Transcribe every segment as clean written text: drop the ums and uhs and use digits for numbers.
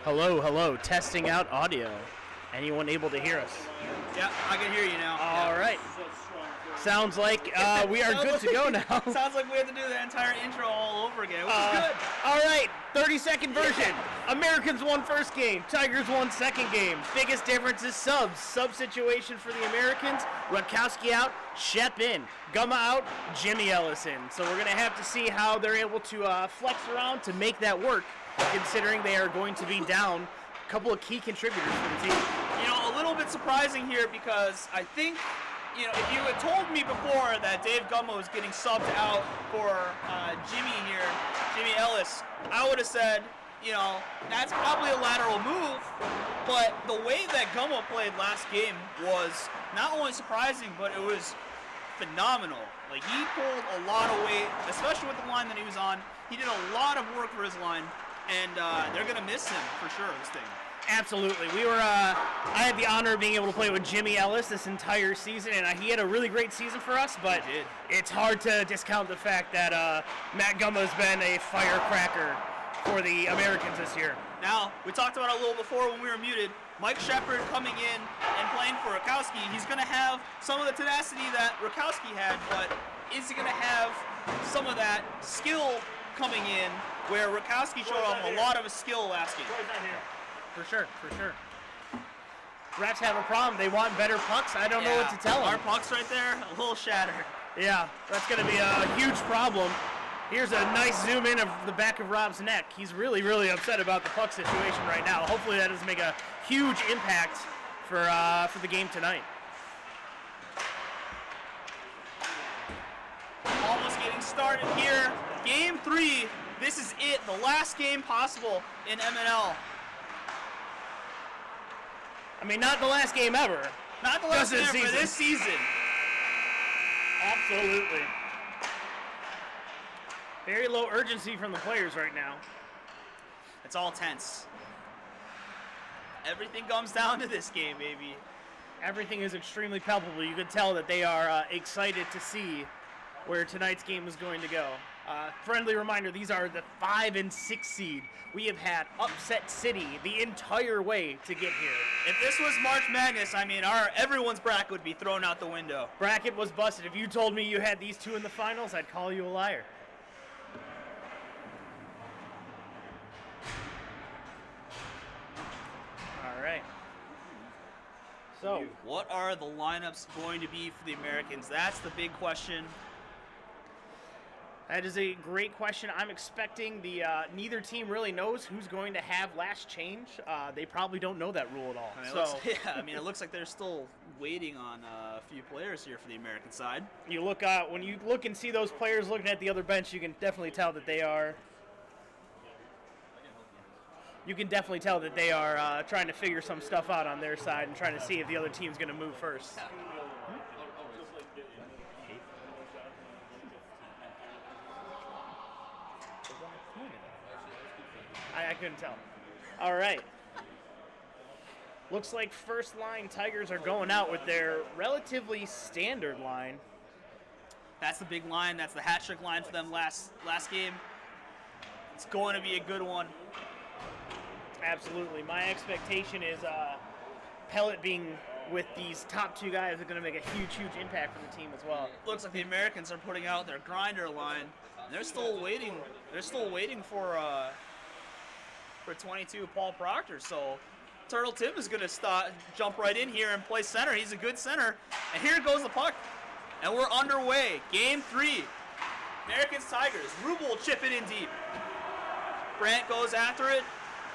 Hello, hello. Testing out audio. Anyone able to hear us? Yeah, I can hear you now. All right. Sounds like we are good to go now. Sounds like we have to do the entire intro all over again, which is good. All right, 30-second version. Americans won first game. Tigers won second game. Biggest difference is subs. Sub situation for the Americans. Rutkowski out, Shep in. Gumma out, Jimmy Ellis in. So we're going to have to see how they're able to flex around to make that work, considering they are going to be down a couple of key contributors for the team. You know, a little bit surprising here because I think, you know, if you had told me before that Dave Gummo was getting subbed out for Jimmy Ellis, I would have said, you know, that's probably a lateral move. But the way that Gummo played last game was not only surprising, but it was phenomenal. Like, he pulled a lot of weight, especially with the line that he was on. He did a lot of work for his line, and they're going to miss him for sure, this thing. Absolutely. I had the honor of being able to play with Jimmy Ellis this entire season, and he had a really great season for us, but it's hard to discount the fact that Matt Gummo's been a firecracker for the Americans this year. Now, we talked about it a little before when we were muted. Mike Shepard coming in and playing for Rutkowski. He's going to have some of the tenacity that Rutkowski had, but is he going to have some of that skill coming in where Rutkowski showed off a lot of his skill last game? For sure. Rats have a problem. They want better pucks. I don't know what to tell them. Our pucks right there, a little shattered. Yeah, that's going to be a huge problem. Here's a nice zoom in of the back of Rob's neck. He's really, really upset about the puck situation right now. Hopefully that doesn't make a huge impact for the game tonight. Almost getting started here. Game 3. This is it. The last game possible in MNL. I mean, not the last game ever. Not the last game for this season. Absolutely. Very low urgency from the players right now. It's all tense. Everything comes down to this game, baby. Everything is extremely palpable. You can tell that they are excited to see where tonight's game is going to go. Friendly reminder, these are the 5 and 6 seed. We have had upset city the entire way to get here. If this was March Madness, I mean, everyone's bracket would be thrown out the window. Bracket was busted. If you told me you had these two in the finals, I'd call you a liar. All right. So, what are the lineups going to be for the Americans? That's the big question. That is a great question. I'm expecting neither team really knows who's going to have last change. They probably don't know that rule at all. I mean, it looks like they're still waiting on a few players here for the American side. You look when you look and see those players looking at the other bench, you can definitely tell that they are. You can definitely tell that they are trying to figure some stuff out on their side and trying to see if the other team's going to move first. I couldn't tell. All right. Looks like first line Tigers are going out with their relatively standard line. That's the big line. That's the hat trick line for them last game. It's going to be a good one. Absolutely. My expectation is Pellet being with these top two guys are going to make a huge impact for the team as well. Looks like the Americans are putting out their grinder line. They're still waiting. They're still waiting for 22 Paul Proctor. So Turtle Tim is going to jump right in here and play center. He's a good center. And here goes the puck. And we're underway. Game 3. Americans Tigers. Rubel will chip it in deep. Brandt goes after it.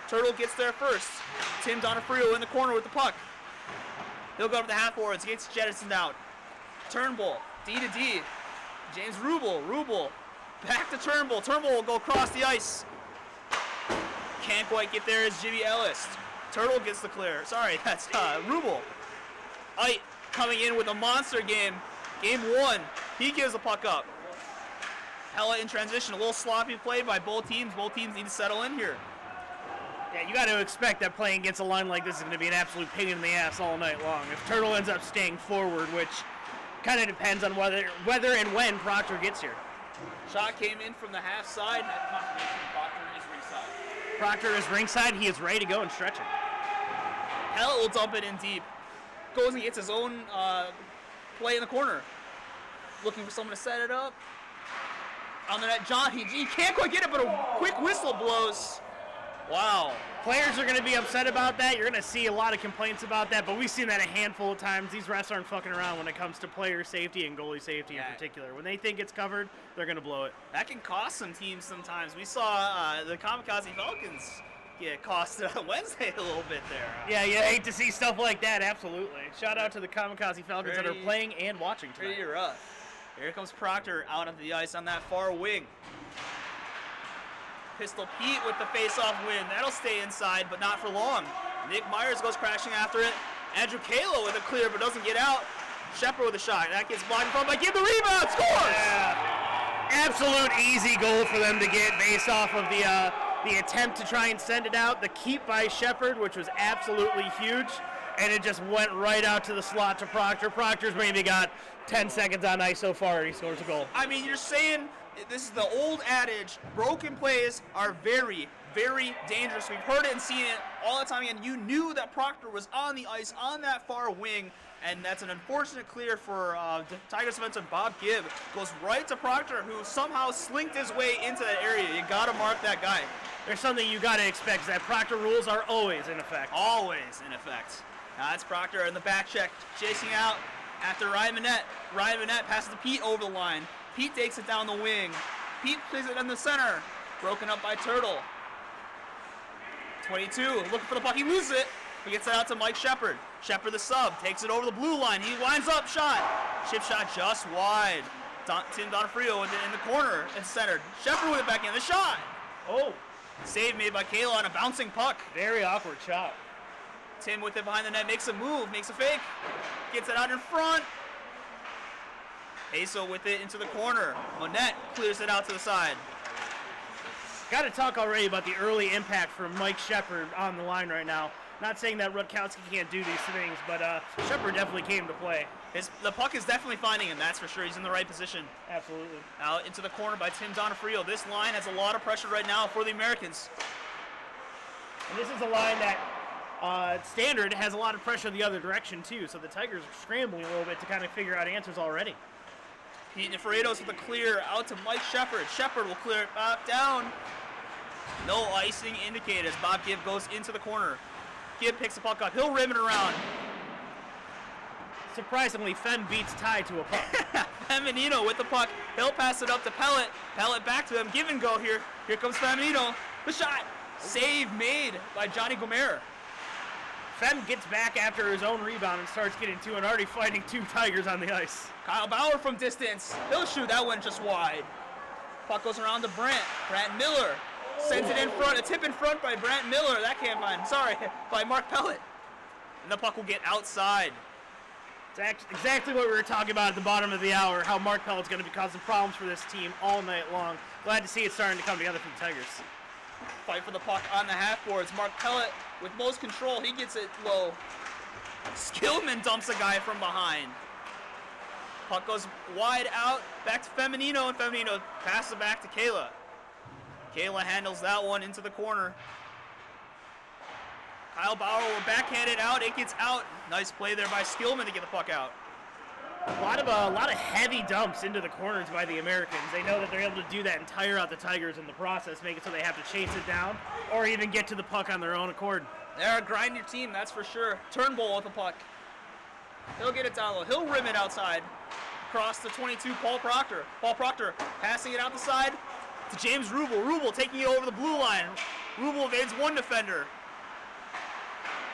Turtle gets there first. Tim Donofrio in the corner with the puck. He'll go up the half boards. Gets jettisoned out. Turnbull. D to D. James Rubel. Back to Turnbull. Turnbull will go across the ice. Can't quite get there as Jimmy Ellis. Turtle gets the clear. Sorry, that's Rubel. Ite coming in with a monster game. Game 1. He gives the puck up. Hella in transition. A little sloppy play by both teams. Both teams need to settle in here. Yeah, you got to expect that playing against a line like this is going to be an absolute pain in the ass all night long. If Turtle ends up staying forward, which kind of depends on whether and when Proctor gets here. Shot came in from the half side. Confirmation, Proctor is ringside. Proctor is ringside. He is ready to go and stretching. Pellet will dump it in deep. Goes and gets his own play in the corner. Looking for someone to set it up. On the net, John, he can't quite get it, but a quick whistle blows. Wow. Players are going to be upset about that. You're going to see a lot of complaints about that, but we've seen that a handful of times. These refs aren't fucking around when it comes to player safety and goalie safety in particular. When they think it's covered, they're going to blow it. That can cost some teams sometimes. We saw the Kamikaze Falcons get costed on Wednesday a little bit there. Yeah, you hate to see stuff like that, absolutely. Shout out to the Kamikaze Falcons that are playing and watching tonight. Pretty rough. Here comes Proctor out of the ice on that far wing. Pistol Pete with the face-off win. That'll stay inside, but not for long. Nick Myers goes crashing after it. Andrew Kalo with a clear, but doesn't get out. Shepard with a shot. That gets blocked in front by Give the rebound. Scores! Yeah. Absolute easy goal for them to get based off of the attempt to try and send it out. The keep by Shepard, which was absolutely huge, and it just went right out to the slot to Proctor. Proctor's maybe got 10 seconds on ice so far, and he scores a goal. I mean, you're saying this is the old adage, broken plays are very, very dangerous. We've heard it and seen it all the time, and you knew that Proctor was on the ice on that far wing, and that's an unfortunate clear for Tigers defenseman Bob Gibb. Goes right to Proctor, who somehow slinked his way into that area. You got to mark that guy. There's something you got to expect, that Proctor rules are always in effect. Always in effect. Now that's Proctor in the back check, chasing out after Ryan Manette. Ryan Manette passes to Pete over the line. Pete takes it down the wing. Pete plays it in the center. Broken up by Turtle. 22, looking for the puck. He loses it. He gets it out to Mike Shepard. Shepard the sub, takes it over the blue line. He winds up, shot. Chip shot just wide. Tim Donofrio with it in the corner and centered. Shepard with it back in. The shot. Oh. Save made by Kayla on a bouncing puck. Very awkward shot. Tim with it behind the net, makes a move, makes a fake. Gets it out in front. Aso with it into the corner. Monette clears it out to the side. Got to talk already about the early impact from Mike Shepard on the line right now. Not saying that Rutkowski can't do these things, but Shepard definitely came to play. The puck is definitely finding him, that's for sure. He's in the right position. Absolutely. Out into the corner by Tim Donofrio. This line has a lot of pressure right now for the Americans. And this is a line that Standard has a lot of pressure the other direction too, so the Tigers are scrambling a little bit to kind of figure out answers already. Pete Neferredos with a clear out to Mike Shepard. Shepard will clear it back down. No icing indicated as Bob Gibb goes into the corner. Gibb picks the puck up. He'll rim it around. Surprisingly, Fem beats Ty to a puck. Feminino with the puck. He'll pass it up to Pellet. Pellet back to him. Give and go here. Here comes Feminino. The shot. Save made by Johnny Gomer. Fem gets back after his own rebound and starts getting to and already fighting two Tigers on the ice. Kyle Bauer from distance. He'll shoot. That one just wide. Puck goes around to Brant. Brant Miller sends it in front. A tip in front by Brant Miller. That can't find. Sorry, by Mark Pellet. And the puck will get outside. It's exactly what we were talking about at the bottom of the hour, how Mark Pellet's going to be causing problems for this team all night long. Glad to see it starting to come together for the Tigers. Fight for the puck on the half boards. Mark Pellet with most control. He gets it low. Skillman dumps a guy from behind. Puck goes wide out. Back to Feminino, and Feminino passes it back to Kayla. Kayla handles that one into the corner. Kyle Bauer will backhand it out. It gets out. Nice play there by Skillman to get the puck out. A lot of heavy dumps into the corners by the Americans. They know that they're able to do that and tire out the Tigers in the process, make it so they have to chase it down or even get to the puck on their own accord. They're a grinder team, that's for sure. Turnbull with the puck. He'll get it down low. He'll rim it outside. Across the 22, Paul Proctor. Paul Proctor passing it out the side to James Rubel. Rubel taking it over the blue line. Rubel evades one defender.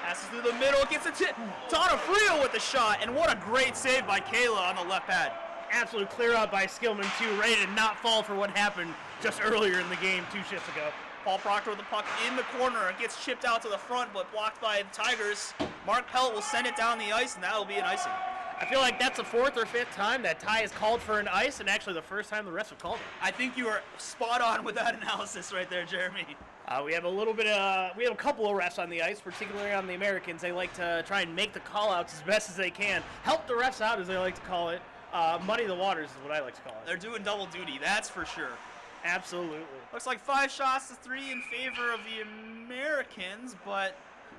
Passes through the middle, gets a tip. Donofrio with the shot, and what a great save by Kayla on the left pad. Absolute clear out by Skillman too, ready to not fall for what happened just earlier in the game 2 shifts ago. Paul Proctor with the puck in the corner. It gets chipped out to the front, but blocked by the Tigers. Mark Pellet will send it down the ice, and that will be an icing. I feel like that's the 4th or 5th time that Ty has called for an ice, and actually the first time the refs have called it. I think you are spot on with that analysis right there, Jeremy. We have a couple of refs on the ice, particularly on the Americans. They like to try and make the call-outs as best as they can, help the refs out, as they like to call it. muddy the waters is what I like to call it. They're doing double duty, that's for sure. Absolutely. Looks like 5 shots to 3 in favor of the Americans, but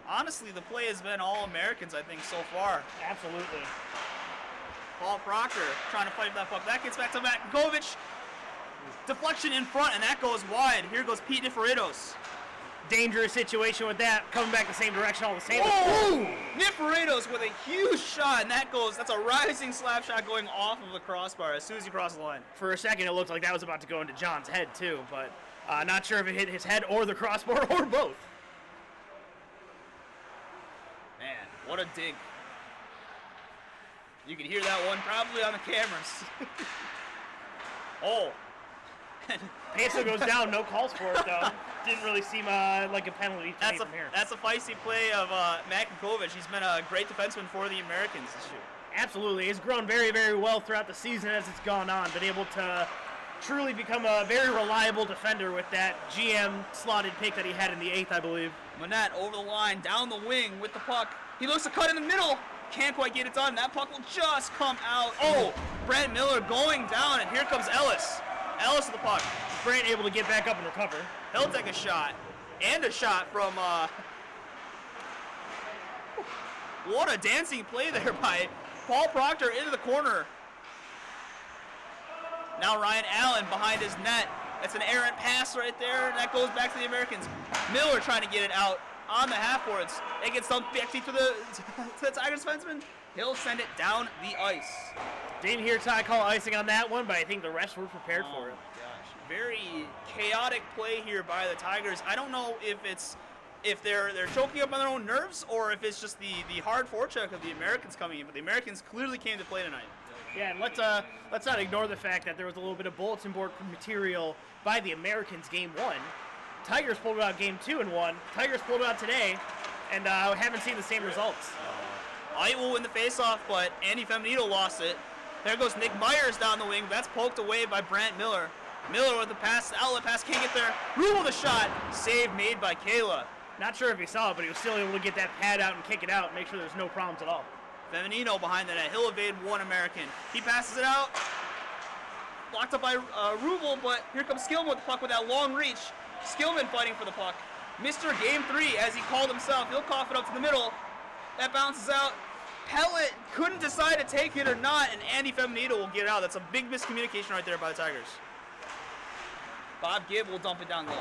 honestly, the play has been all Americans, I think, so far. Absolutely. Paul Proctor trying to fight that puck. That gets back to Matinkovic. Deflection in front, and that goes wide. Here goes Pete Niforitos. Dangerous situation with that, coming back the same direction all the same. Oh! Niforitos with a huge shot, and that's a rising slap shot going off of the crossbar as soon as you cross the line. For a second, it looked like that was about to go into John's head, too, but not sure if it hit his head or the crossbar or both. Man, what a dig. You can hear that one probably on the cameras. Oh. Peso goes down, no calls for it, though. Didn't really seem like a penalty to me from here. That's a feisty play of Matinkovic. He's been a great defenseman for the Americans this year. Absolutely. He's grown very, very well throughout the season as it's gone on. Been able to truly become a very reliable defender with that GM slotted pick that he had in the 8th, I believe. Manette over the line, down the wing with the puck. He looks to cut in the middle. Can't quite get it done. That puck will just come out. Oh, Brent Miller going down, and here comes Ellis. Ellis with the puck. Brant able to get back up and recover. He'll take a shot. And a shot from, what a dancing play there by Paul Proctor into the corner. Now Ryan Allen behind his net. That's an errant pass right there. That goes back to the Americans. Miller trying to get it out on the half-boards. It gets dumped back to the Tigers defenseman. He'll send it down the ice. Didn't hear Ty call icing on that one, but I think the refs were prepared for it. Gosh, very chaotic play here by the Tigers. I don't know if they're choking up on their own nerves or if it's just the hard forecheck of the Americans coming in. But the Americans clearly came to play tonight. Yeah, and let's not ignore the fact that there was a little bit of bulletin board material by the Americans game 1. Tigers pulled it out game 2 and 1. Tigers pulled it out today, and haven't seen the same results. I will win the faceoff, but Andy Feminito lost it. There goes Nick Myers down the wing. That's poked away by Brant Miller. Miller with the pass, outlet pass, can't get there. Rule the shot. Save made by Kayla. Not sure if he saw it, but he was still able to get that pad out and kick it out, make sure there's no problems at all. Feminino behind the net. He'll evade one American. He passes it out. Blocked up by Rubel, but here comes Skillman with the puck with that long reach. Skillman fighting for the puck. Mr. Game 3, as he called himself. He'll cough it up to the middle. That bounces out. Pellet couldn't decide to take it or not, and Andy Feminito will get it out. That's a big miscommunication right there by the Tigers. Bob Gibb will dump it down low.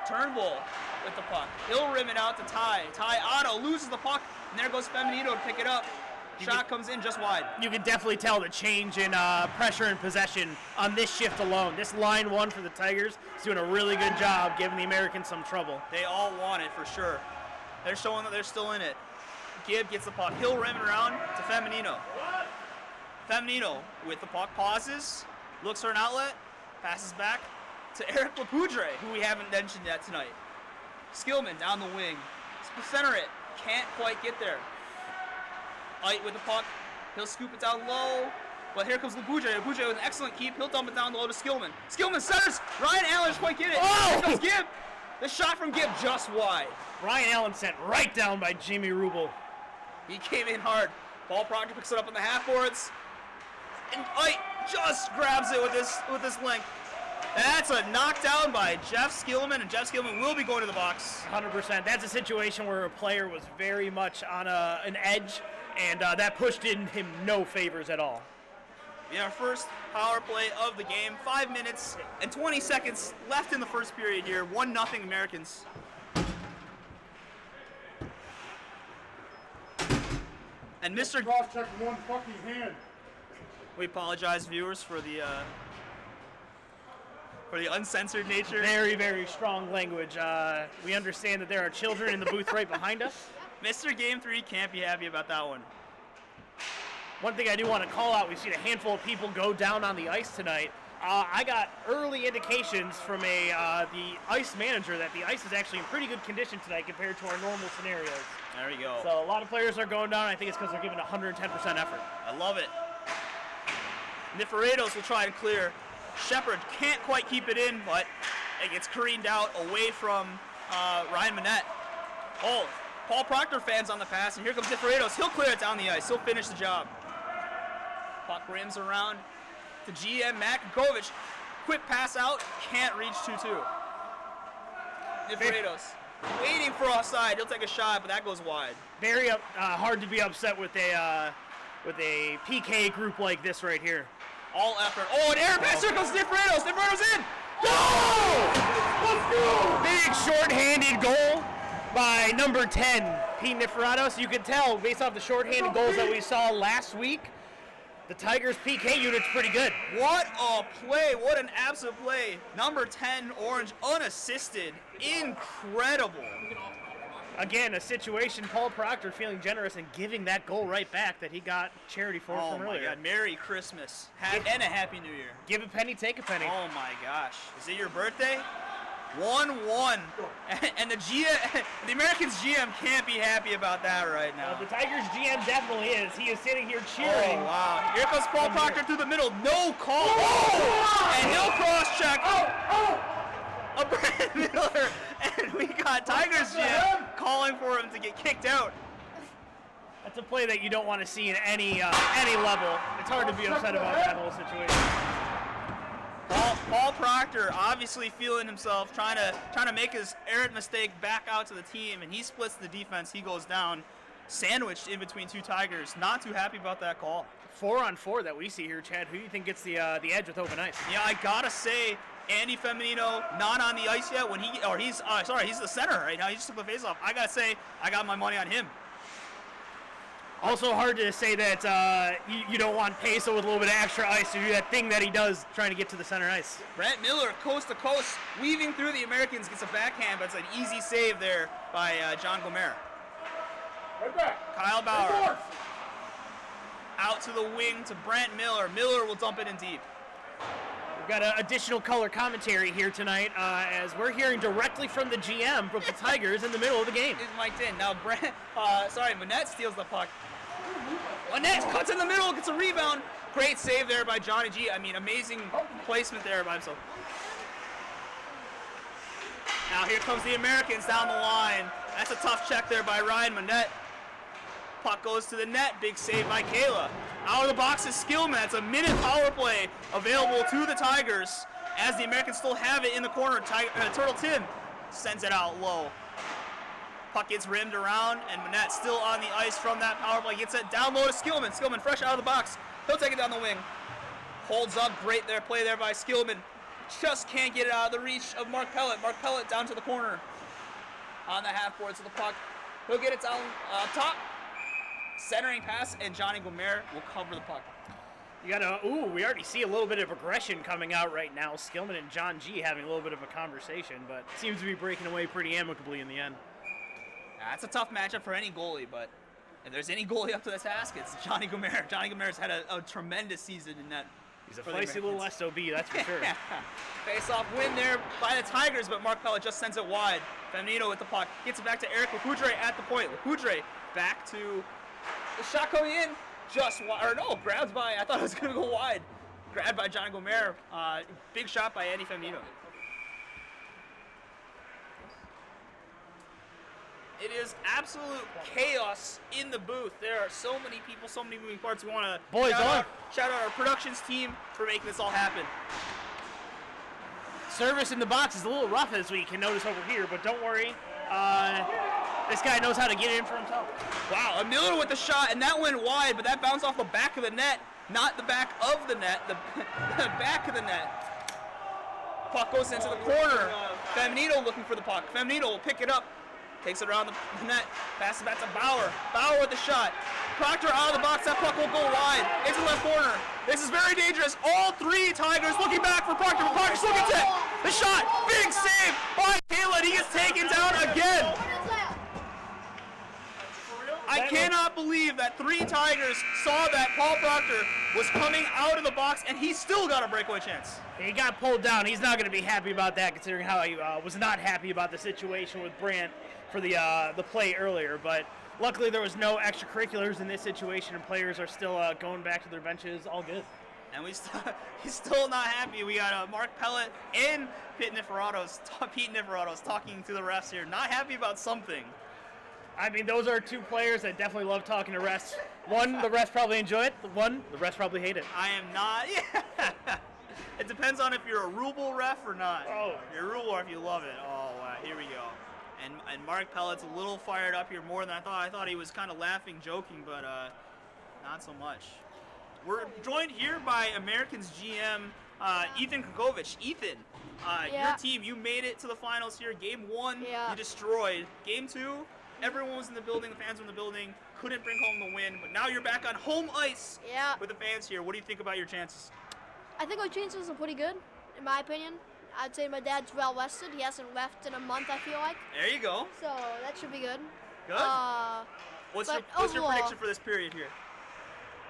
Turnbull with the puck. He'll rim it out to Ty. Ty Otto loses the puck, and there goes Feminito to pick it up. Shot comes in just wide. You can definitely tell the change in pressure and possession on this shift alone. This line 1 for the Tigers is doing a really good job giving the Americans some trouble. They all want it for sure. They're showing that they're still in it. Gibb gets the puck. He'll rim it around to Feminino. Feminino with the puck pauses, looks for an outlet, passes back to Eric Lapoudre, who we haven't mentioned yet tonight. Skillman down the wing. Center it. Can't quite get there. Ite with the puck. He'll scoop it down low. But here comes Lapoudre. Lapoudre with an excellent keep. He'll dump it down low to Skillman. Skillman centers. Ryan Allen just quite get it. Oh! Here comes Gibb. The shot from Gibb just wide. Ryan Allen sent right down by Jimmy Rubel. He came in hard. Paul Proctor picks it up on the half boards. And Ite just grabs it with this length. That's a knockdown by Jeff Skillman, and Jeff Skillman will be going to the box. 100%. That's a situation where a player was very much on an edge, and that pushed in him no favors at all. Yeah, our first power play of the game. 5 minutes and 20 seconds left in the first period here. 1-0 Americans. And Mr. Cross-check one fucking hand. We apologize, viewers, for the uncensored nature. Very, very strong language. We understand that there are children in the booth right behind us. Mr. Game 3 can't be happy about that one. One thing I do want to call out, we've seen a handful of people go down on the ice tonight. I got early indications from the ice manager that the ice is actually in pretty good condition tonight compared to our normal scenarios. There you go. So a lot of players are going down. I think it's because they're giving 110% effort. I love it. Niforitos will try and clear. Shepard can't quite keep it in, but it gets careened out away from Ryan Manette. Oh, Paul Proctor fans on the pass, and here comes Niforitos. He'll clear it down the ice. He'll finish the job. Puck rims around to GM Makakovic. Quick pass out, can't reach 2-2. Nifredos waiting for offside. He'll take a shot, but that goes wide. Very hard to be upset with a PK group like this right here. All effort. Oh, an air pass. Here comes Nifredos. Nifredos in. Goal! Let's go! Big short-handed goal by number 10, Pete Niferatos. You can tell based off the short-handed goals that we saw last week, the Tigers PK unit's pretty good. What a play. What an absolute play. Number 10, Orange, unassisted. Incredible. Again, a situation, Paul Proctor feeling generous and giving that goal right back that he got charity for from earlier. Oh my God, Merry Christmas. And a Happy New Year. Give a penny, take a penny. Oh my gosh. Is it your birthday? 1-1. And the Americans GM can't be happy about that right now. The Tigers GM definitely is. He is sitting here cheering. Oh, wow. Here comes Paul Proctor through the middle. No call. Oh! And he'll cross-check. A Brad Miller. And we got Tigers GM calling for him to get kicked out. That's a play that you don't want to see in any level. It's hard to be upset about that whole situation. Paul Proctor obviously feeling himself, trying to make his errant mistake back out to the team, and he splits the defense. He goes down, sandwiched in between two Tigers. Not too happy about that call. 4-on-4 that we see here, Chad. Who do you think gets the edge with open ice? Yeah, I gotta say, Andy Feminino not on the ice yet. He's the center right now. He just took the face off. I gotta say, I got my money on him. Also hard to say that you don't want Peso with a little bit of extra ice to do that thing that he does trying to get to the center ice. Brent Miller, coast to coast, weaving through the Americans, gets a backhand, but it's an easy save there by John Gomer. Right back. Kyle Bauer. Out to the wing to Brent Miller. Miller will dump it in deep. We've got additional color commentary here tonight as we're hearing directly from the GM of the Tigers in the middle of the game. Is mic'd in. Now, Manette steals the puck. Manette cuts in the middle, gets a rebound. Great save there by Johnny G. I mean, amazing placement there by himself. Now here comes the Americans down the line. That's a tough check there by Ryan Manette. Puck goes to the net. Big save by Kayla. Out of the box is Skillman. That's a minute power play available to the Tigers as the Americans still have it in the corner. Turtle Tim sends it out low. Puck gets rimmed around, and Manette still on the ice from that power play. Gets it down low to Skillman. Skillman fresh out of the box. He'll take it down the wing. Holds up. Great there play there by Skillman. Just can't get it out of the reach of Mark Pellet. Mark Pellet down to the corner. On the half boards of the puck. He'll get it down top. Centering pass, and Johnny Gomer will cover the puck. We already see a little bit of aggression coming out right now. Skillman and John G having a little bit of a conversation, but seems to be breaking away pretty amicably in the end. That's a tough matchup for any goalie, but if there's any goalie up to the task, it's Johnny Gomer. Johnny Gomer's had a tremendous season in that. He's a feisty little SOB, that's for sure. Face-off win there by the Tigers, but Mark Pellet just sends it wide. Feminino with the puck. Gets it back to Eric Lecoudre at the point. Lecoudre back to the shot coming in. Grabbed by, I thought it was going to go wide. Grabbed by Johnny Gomer. Big shot by Andy Feminino. It is absolute chaos in the booth. There are so many people, so many moving parts. We want to shout out our productions team for making this all happen. Service in the box is a little rough as we can notice over here, but don't worry. This guy knows how to get in for himself. Wow, a Miller with the shot, and that went wide, but that bounced off the back of the net, not the back of the net, the back of the net. Puck goes into the corner. Feminino looking for the puck. Feminino will pick it up. Takes it around the net, passes back to Bauer. Bauer with the shot. Proctor out of the box, that puck will go wide. Into the left corner. This is very dangerous. All three Tigers looking back for Proctor, but Proctor still gets it. The shot, big save by Caleb. He gets taken down again. I cannot believe that three Tigers saw that Paul Proctor was coming out of the box, and he still got a breakaway chance. He got pulled down. He's not going to be happy about that, considering how he was not happy about the situation with Brandt for the play earlier. But luckily there was no extracurriculars in this situation, and players are still going back to their benches. All good. And he's still not happy. We got Mark Pellet and Pete Niferatos talking to the refs here. Not happy about something. I mean, those are two players that definitely love talking to refs. One, the refs probably enjoy it. One, the refs probably hate it. I am not. Yeah. It depends on if you're a ruble ref or not. Oh. If you're a ruble or if you love it. Oh, wow. Here we go. And Mark Pellet's a little fired up here more than I thought. I thought he was kind of laughing, joking, but not so much. We're joined here by Americans GM Ethan Kukovic. Ethan, your team, you made it to the finals here. Game 1, you destroyed. Game 2, everyone was in the building, the fans were in the building, couldn't bring home the win, but now you're back on home ice with the fans here. What do you think about your chances? I think our chances are pretty good, in my opinion. I'd say my dad's well rested. He hasn't left in a month, I feel like. There you go. So that should be good. Good. What's your prediction for this period here?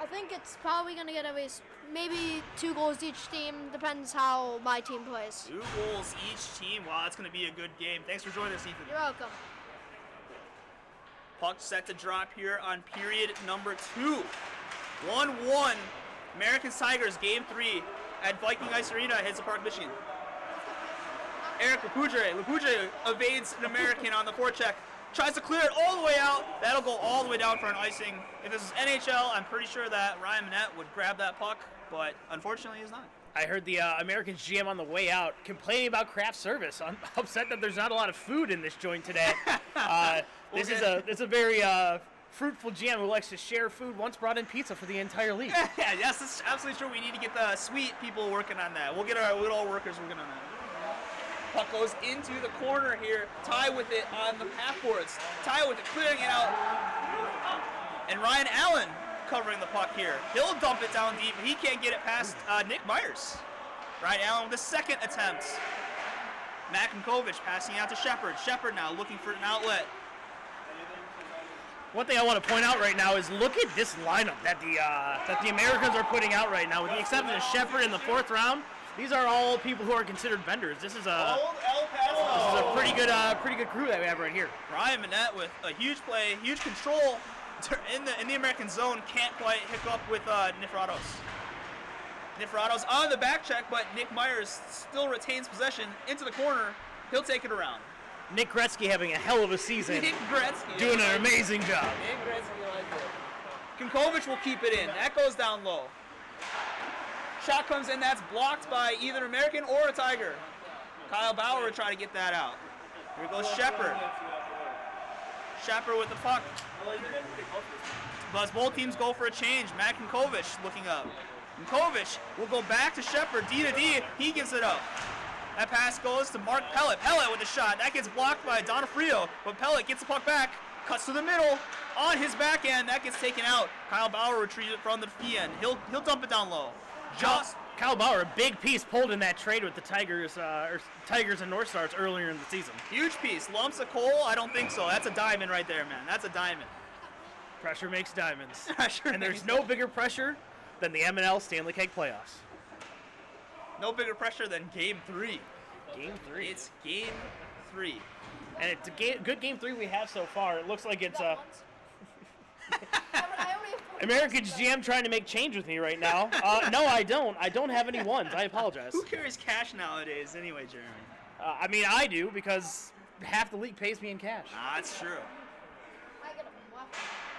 I think it's probably going to get at least maybe 2 goals each team. Depends how my team plays. 2 goals each team. Wow, that's going to be a good game. Thanks for joining us, Ethan. You're welcome. Puck set to drop here on period number 2. 1-1. Americans Tigers, game 3 at Viking Ice Arena, Hazel Park, Michigan. Eric Lepoutre evades an American on the forecheck. Tries to clear it all the way out. That'll go all the way down for an icing. If this is NHL, I'm pretty sure that Ryan Manette would grab that puck, but unfortunately he's not. I heard the Americans GM on the way out complaining about craft service. I'm upset that there's not a lot of food in this joint today. This is a very fruitful GM who likes to share food. Once brought in pizza for the entire league. Yes, that's absolutely true. We need to get the sweet people working on that. We'll get all workers working on that. Puck goes into the corner here. Ty with it on the half-boards. Ty with it, clearing it out. And Ryan Allen covering the puck here. He'll dump it down deep, but he can't get it past Nick Myers. Ryan Allen with the second attempt. Makinkovic passing out to Shepard. Shepard now looking for an outlet. One thing I want to point out right now is look at this lineup that the Americans are putting out right now. With the exception of Shepard in the 4th round, these are all people who are considered vendors. This is a pretty good crew that we have right here. Ryan Manette with a huge play, huge control in the American zone. Can't quite hook up with Nifrados. Nifrados on the back check, but Nick Myers still retains possession into the corner. He'll take it around. Nick Gretzky having a hell of a season. Nick Gretzky doing an amazing job. Nick Gretzky like it. Kinkovic will keep it in. That goes down low. Shot comes in, that's blocked by either an American or a Tiger. Kyle Bauer will try to get that out. Here goes Shepard. Shepard with the puck. But both teams go for a change. Matt Kinkovic looking up. Kinkovic will go back to Shepard. D to D, he gives it up. That pass goes to Mark Pellet. Pellet with a shot. That gets blocked by Donofrio, but Pellet gets the puck back, cuts to the middle, on his backhand. That gets taken out. Kyle Bauer retrieves it from the fee end. He'll dump it down low. Kyle Bauer, a big piece pulled in that trade with the Tigers and North Stars earlier in the season. Huge piece. Lumps of coal? I don't think so. That's a diamond right there, man. That's a diamond. Pressure makes diamonds. And there's no bigger pressure than the MNL Stanley Keg playoffs. No bigger pressure than Game 3. Game 3. It's Game 3. And it's a good Game 3 we have so far. It looks like it's American's GM trying to make change with me right now. No, I don't. I don't have any ones. I apologize. Who carries cash nowadays anyway, Jeremy? I mean, I do because half the league pays me in cash. That's true.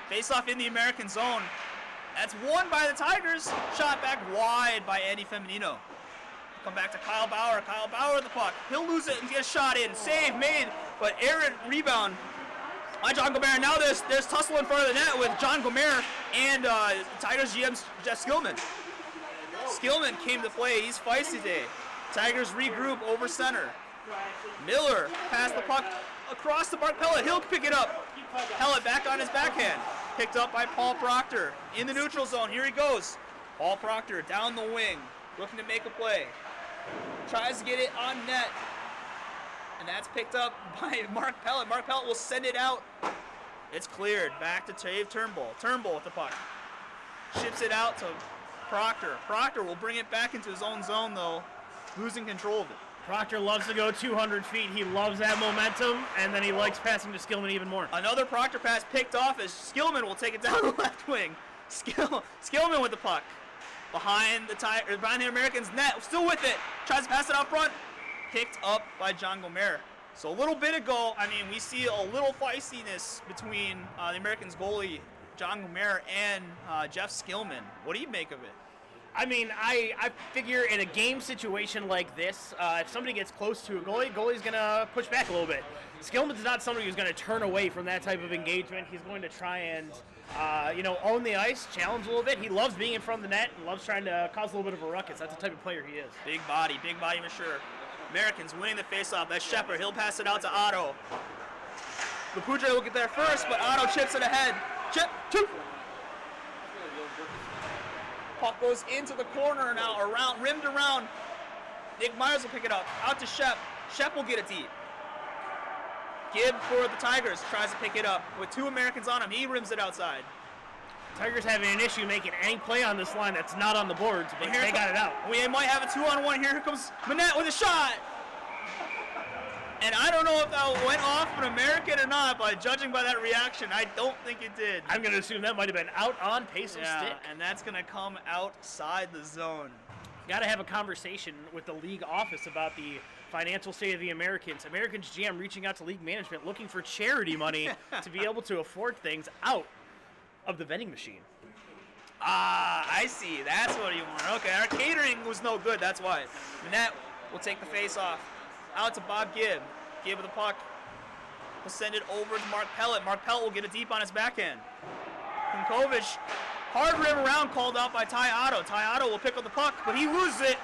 Face off in the American zone. That's won by the Tigers. Shot back wide by Andy Feminino. Come back to Kyle Bauer. Kyle Bauer with the puck. He'll lose it and get a shot in. Save made, but errant rebound by John Gomez. Now there's tussle in front of the net with John Gomez and Tigers GM Jeff Skillman. Skillman came to play. He's feisty today. Tigers regroup over center. Miller passed the puck across to Mark Pellet. He'll pick it up. Pellet back on his backhand. Picked up by Paul Proctor in the neutral zone. Here he goes. Paul Proctor down the wing, looking to make a play. Tries to get it on net. And that's picked up by Mark Pellet. Mark Pellet will send it out. It's cleared. Back to Dave Turnbull. Turnbull with the puck. Ships it out to Proctor. Proctor will bring it back into his own zone, though, losing control of it. Proctor loves to go 200 feet. He loves that momentum, and then he likes passing to Skillman even more. Another Proctor pass picked off as Skillman will take it down the left wing. Skillman with the puck. Behind the Americans' net. Still with it. Tries to pass it out front. Picked up by John Gomez. So a little bit ago, I mean, we see a little feistiness between the Americans goalie, John Gomer, and Jeff Skillman. What do you make of it? I mean, I figure in a game situation like this, if somebody gets close to a goalie's going to push back a little bit. Skillman's not somebody who's going to turn away from that type of engagement. He's going to try and, own the ice, challenge a little bit. He loves being in front of the net and loves trying to cause a little bit of a ruckus. That's the type of player he is. Big body mature. Americans winning the faceoff. That's Shepard. He'll pass it out to Otto. Lapudre will get there first, but Otto chips it ahead. Chip, two. Puck goes into the corner now, rimmed around. Nick Myers will pick it up. Out to Shep. Shep will get it deep. Gibb for the Tigers tries to pick it up. With 2 Americans on him, he rims it outside. Tigers having an issue making any play on this line that's not on the boards, but they got it out. We might have a 2-on-1 here. Here comes Manette with a shot. And I don't know if that went off an American or not, but judging by that reaction, I don't think it did. I'm going to assume that might have been out on pace of stick. And that's going to come outside the zone. Got to have a conversation with the league office about the financial state of the Americans. Americans GM reaching out to league management looking for charity money to be able to afford things out of the vending machine. Ah, I see. That's what you want. Okay, our catering was no good. That's why. Manette will take the face off. Out to Bob Gibb. Gibb with the puck. Will send it over to Mark Pellet. Mark Pellet will get it deep on his backhand. Kunkovic, hard rim around called out by Ty Otto. Ty Otto will pick up the puck, but he loses it.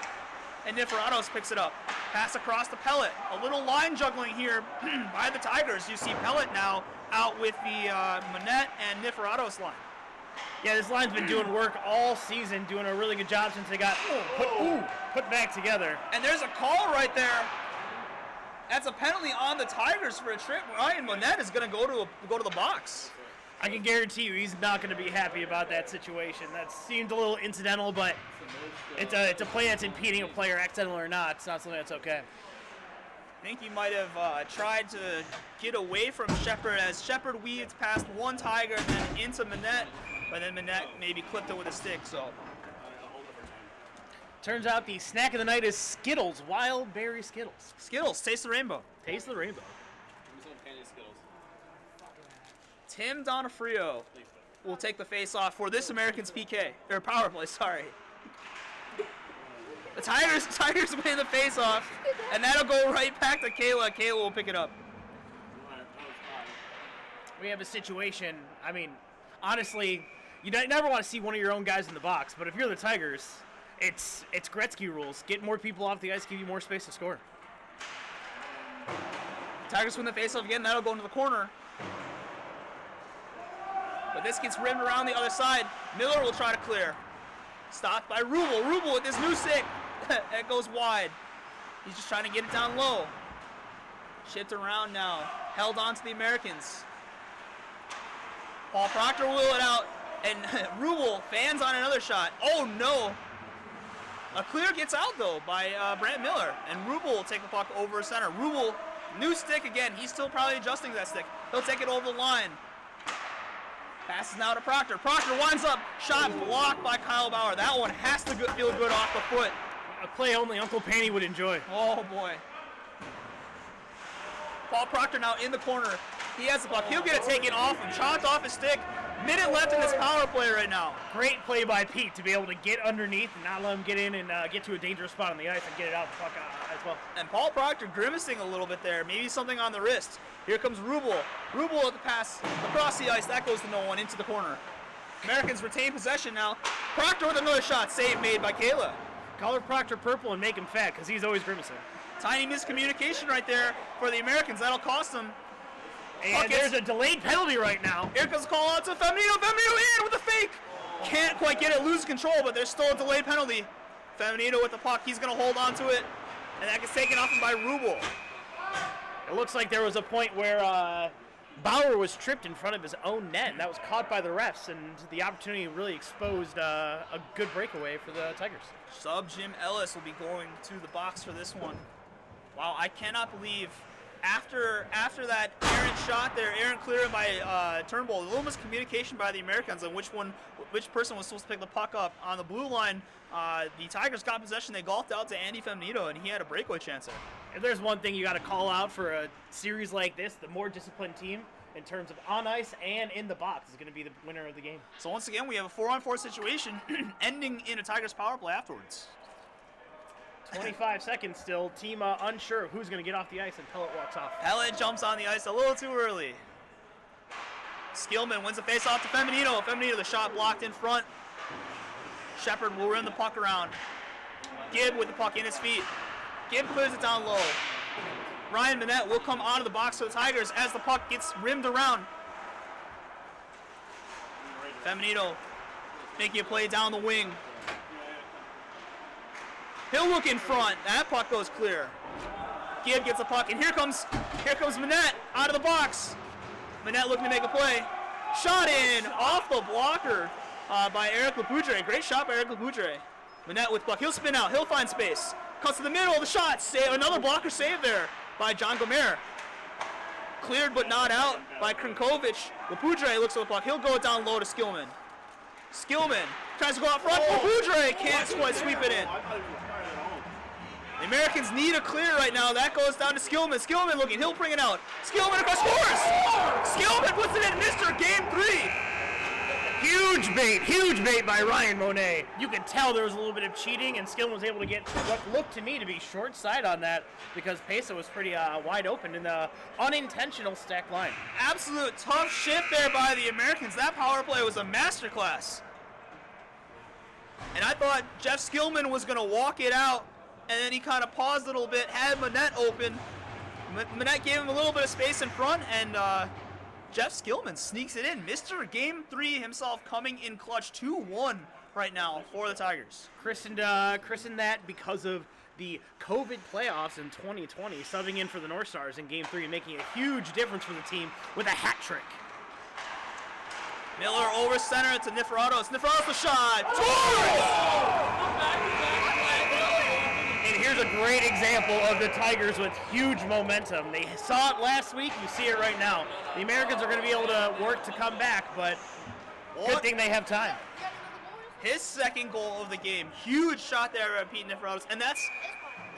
And Niferatos picks it up. Pass across to Pellet. A little line juggling here by the Tigers. You see Pellet now out with the Manette and Niferatos line. Yeah, this line's been doing work all season, doing a really good job since they got put back together. And there's a call right there. That's a penalty on the Tigers for a trip. Ryan Manette is going to go to the box. I can guarantee you he's not going to be happy about that situation. That seemed a little incidental, but it's a play that's impeding a player, accidental or not. It's not something that's okay. I think he might have tried to get away from Shepard as Shepard weaves past one Tiger and then into Manette, but then Manette maybe clipped it with a stick. So turns out the snack of the night is Skittles, wild berry Skittles. Skittles, taste the rainbow. Taste the rainbow. Tim Donofrio will take the face off for this Americans PK, or power play, sorry. The Tigers win the face off, and that'll go right back to Kayla. Kayla will pick it up. We have a situation, I mean, honestly, you never want to see one of your own guys in the box, but if you're the Tigers, it's Gretzky rules. Get more people off the ice, give you more space to score. Tigers win the face off again, that'll go into the corner. But this gets rimmed around the other side. Miller will try to clear. Stopped by Rubel. Rubel with his new stick. It goes wide. He's just trying to get it down low. Shipped around now. Held on to the Americans. Paul Proctor will wheel it out. And Rubel fans on another shot. Oh no. A clear gets out though by Brant Miller. And Rubel will take the puck over center. Rubel, new stick again. He's still probably adjusting that stick. He'll take it over the line. Passes now to Proctor. Proctor winds up. Shot blocked by Kyle Bauer. That one has to feel good off the foot. A play only Uncle Panny would enjoy. Oh, boy. Paul Proctor now in the corner. He has the puck. He'll get it taken off him. Chopped off his stick. Minute left in this power play right now. Great play by Pete to be able to get underneath and not let him get in and get to a dangerous spot on the ice and get it out the puck as well. And Paul Proctor grimacing a little bit there. Maybe something on the wrist. Here comes Rubel. Rubel at the pass across the ice. That goes to no one into the corner. Americans retain possession now. Proctor with another shot. Save made by Kayla. Color Proctor purple and make him fat because he's always grimacing. Tiny miscommunication right there for the Americans. That'll cost them. And there's a delayed penalty right now. Here comes a call out to Feminino. Feminino in with the fake. Can't quite get it. Lose control, but there's still a delayed penalty. Feminino with the puck. He's going to hold on to it. And that gets taken off him by Rubel. It looks like there was a point where Bauer was tripped in front of his own net, and that was caught by the refs, and the opportunity really exposed a good breakaway for the Tigers. Sub Jim Ellis will be going to the box for this one. Wow, I cannot believe after that errant shot there, errant clear by Turnbull, a little miscommunication by the Americans on which person was supposed to pick the puck up. On the blue line, the Tigers got possession. They golfed out to Andy Feminito, and he had a breakaway chance there. If there's one thing you got to call out for a series like this, the more disciplined team in terms of on ice and in the box is going to be the winner of the game. So once again, we have a 4-on-4 situation ending in a Tigers power play afterwards. 25 seconds still. Team unsure of who's going to get off the ice, and Pellet walks off. Pellet jumps on the ice a little too early. Skillman wins the face-off to Feminito. Feminito, the shot blocked in front. Shepard will rim the puck around. Gibb with the puck in his feet. Gibb clears it down low. Ryan Minette will come out of the box for the Tigers as the puck gets rimmed around. Feminito making a play down the wing. He'll look in front. That puck goes clear. Gibb gets the puck, and here comes Minette out of the box. Minette looking to make a play. Shot in off the blocker by Eric Lapoudre. Great shot by Eric Lapoudre. Minette with puck. He'll spin out. He'll find space. Cuts to the middle of the shot. Save, another blocker save there by John Gomer. Cleared but not out by Krinkovic. Lapoudre looks at the puck. He'll go down low to Skillman. Skillman tries to go out front. Lapoudre can't quite sweep it in. The Americans need a clear right now. That goes down to Skillman. Skillman looking. He'll bring it out. Skillman across, scores! Skillman puts it in. Mr. Game 3. Huge bait by Ryan Monet. You could tell there was a little bit of cheating, and Skillman was able to get what looked to me to be short side on that because Pesa was pretty wide open in the unintentional stack line. Absolute tough shift there by the Americans. That power play was a masterclass. And I thought Jeff Skillman was going to walk it out, and then he kind of paused a little bit, had Minette open. Minette gave him a little bit of space in front, and Jeff Skillman sneaks it in. Mr. Game 3 himself coming in clutch 2-1 right now for the Tigers. Christened that because of the COVID playoffs in 2020, subbing in for the North Stars in Game 3 and making a huge difference for the team with a hat trick. Miller over center to Niferatos. Niferatos the shot. Scores! And here's a great example of the Tigers with huge momentum. They saw it last week. You see it right now. The Americans are going to be able to work to come back, but good thing they have time. His second goal of the game. Huge shot there by Pete Niferatos. And that's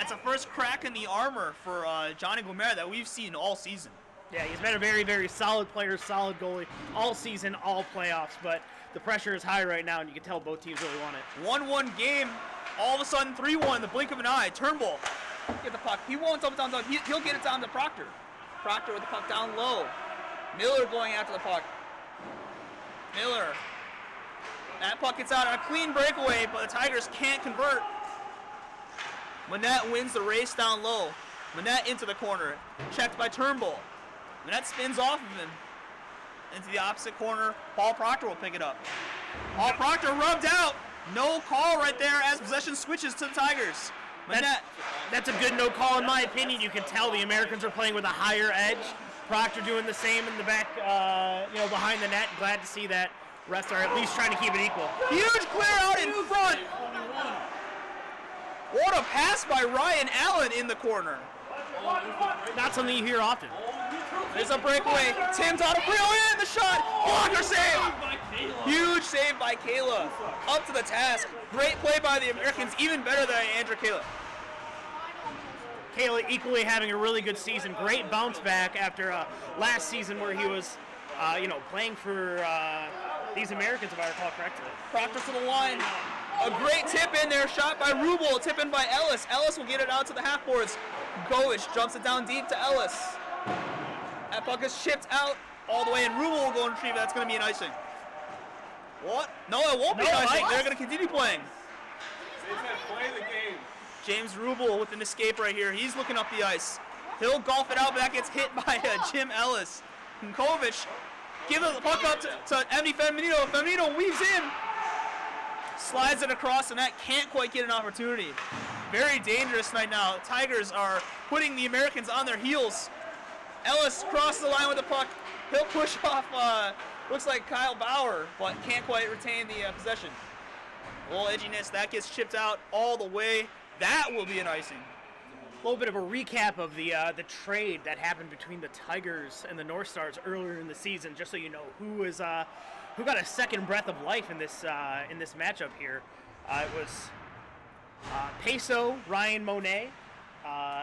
a first crack in the armor for Johnny Gomer that we've seen all season. Yeah, he's been a very, very solid player, solid goalie all season, all playoffs, but the pressure is high right now, and you can tell both teams really want it. 1-1 game. All of a sudden, 3-1 in the blink of an eye. Turnbull, get the puck. He won't dump it down. He'll get it down to Proctor. Proctor with the puck down low. Miller going after the puck. Miller. That puck gets out on a clean breakaway, but the Tigers can't convert. Minette wins the race down low. Minette into the corner. Checked by Turnbull. Minette spins off of him. Into the opposite corner. Paul Proctor will pick it up. Paul Proctor rubbed out. No call right there as possession switches to the Tigers. That's a good no call in my opinion. You can tell the Americans are playing with a higher edge. Proctor doing the same in the back, behind the net. Glad to see that. Refs are at least trying to keep it equal. Huge clear out in front. What a pass by Ryan Allen in the corner. Not something you hear often. There's a breakaway. Tim's out of free. Oh, in the shot. Blocker save. Huge save by Kayla. Up to the task. Great play by the Americans. Even better than Andrew Kayla. Kayla equally having a really good season. Great bounce back after last season where he was, playing for these Americans, if I recall correctly. Proctor to the line. A great tip in there. Shot by Rubel. Tip in by Ellis. Ellis will get it out to the half boards. Govich jumps it down deep to Ellis. That puck is chipped out all the way, and Rubel will go and retrieve it. That's going to be an icing. What? No, it won't be an icing. They're going to continue playing. Play the game. James Rubel with an escape right here. He's looking up the ice. He'll golf it out, but that gets hit by Jim Ellis. Krinkovic gives the puck up to Emily Feminito. Feminito weaves in. Slides it across, and that can't quite get an opportunity. Very dangerous right now. The Tigers are putting the Americans on their heels. Ellis crosses the line with the puck. He'll push off, looks like Kyle Bauer, but can't quite retain the possession. A little edginess. That gets chipped out all the way. That will be an icing. little bit of a recap of the trade that happened between the Tigers and the North Stars earlier in the season, just so you know who got a second breath of life in this matchup here. It was Peso, Ryan Monet,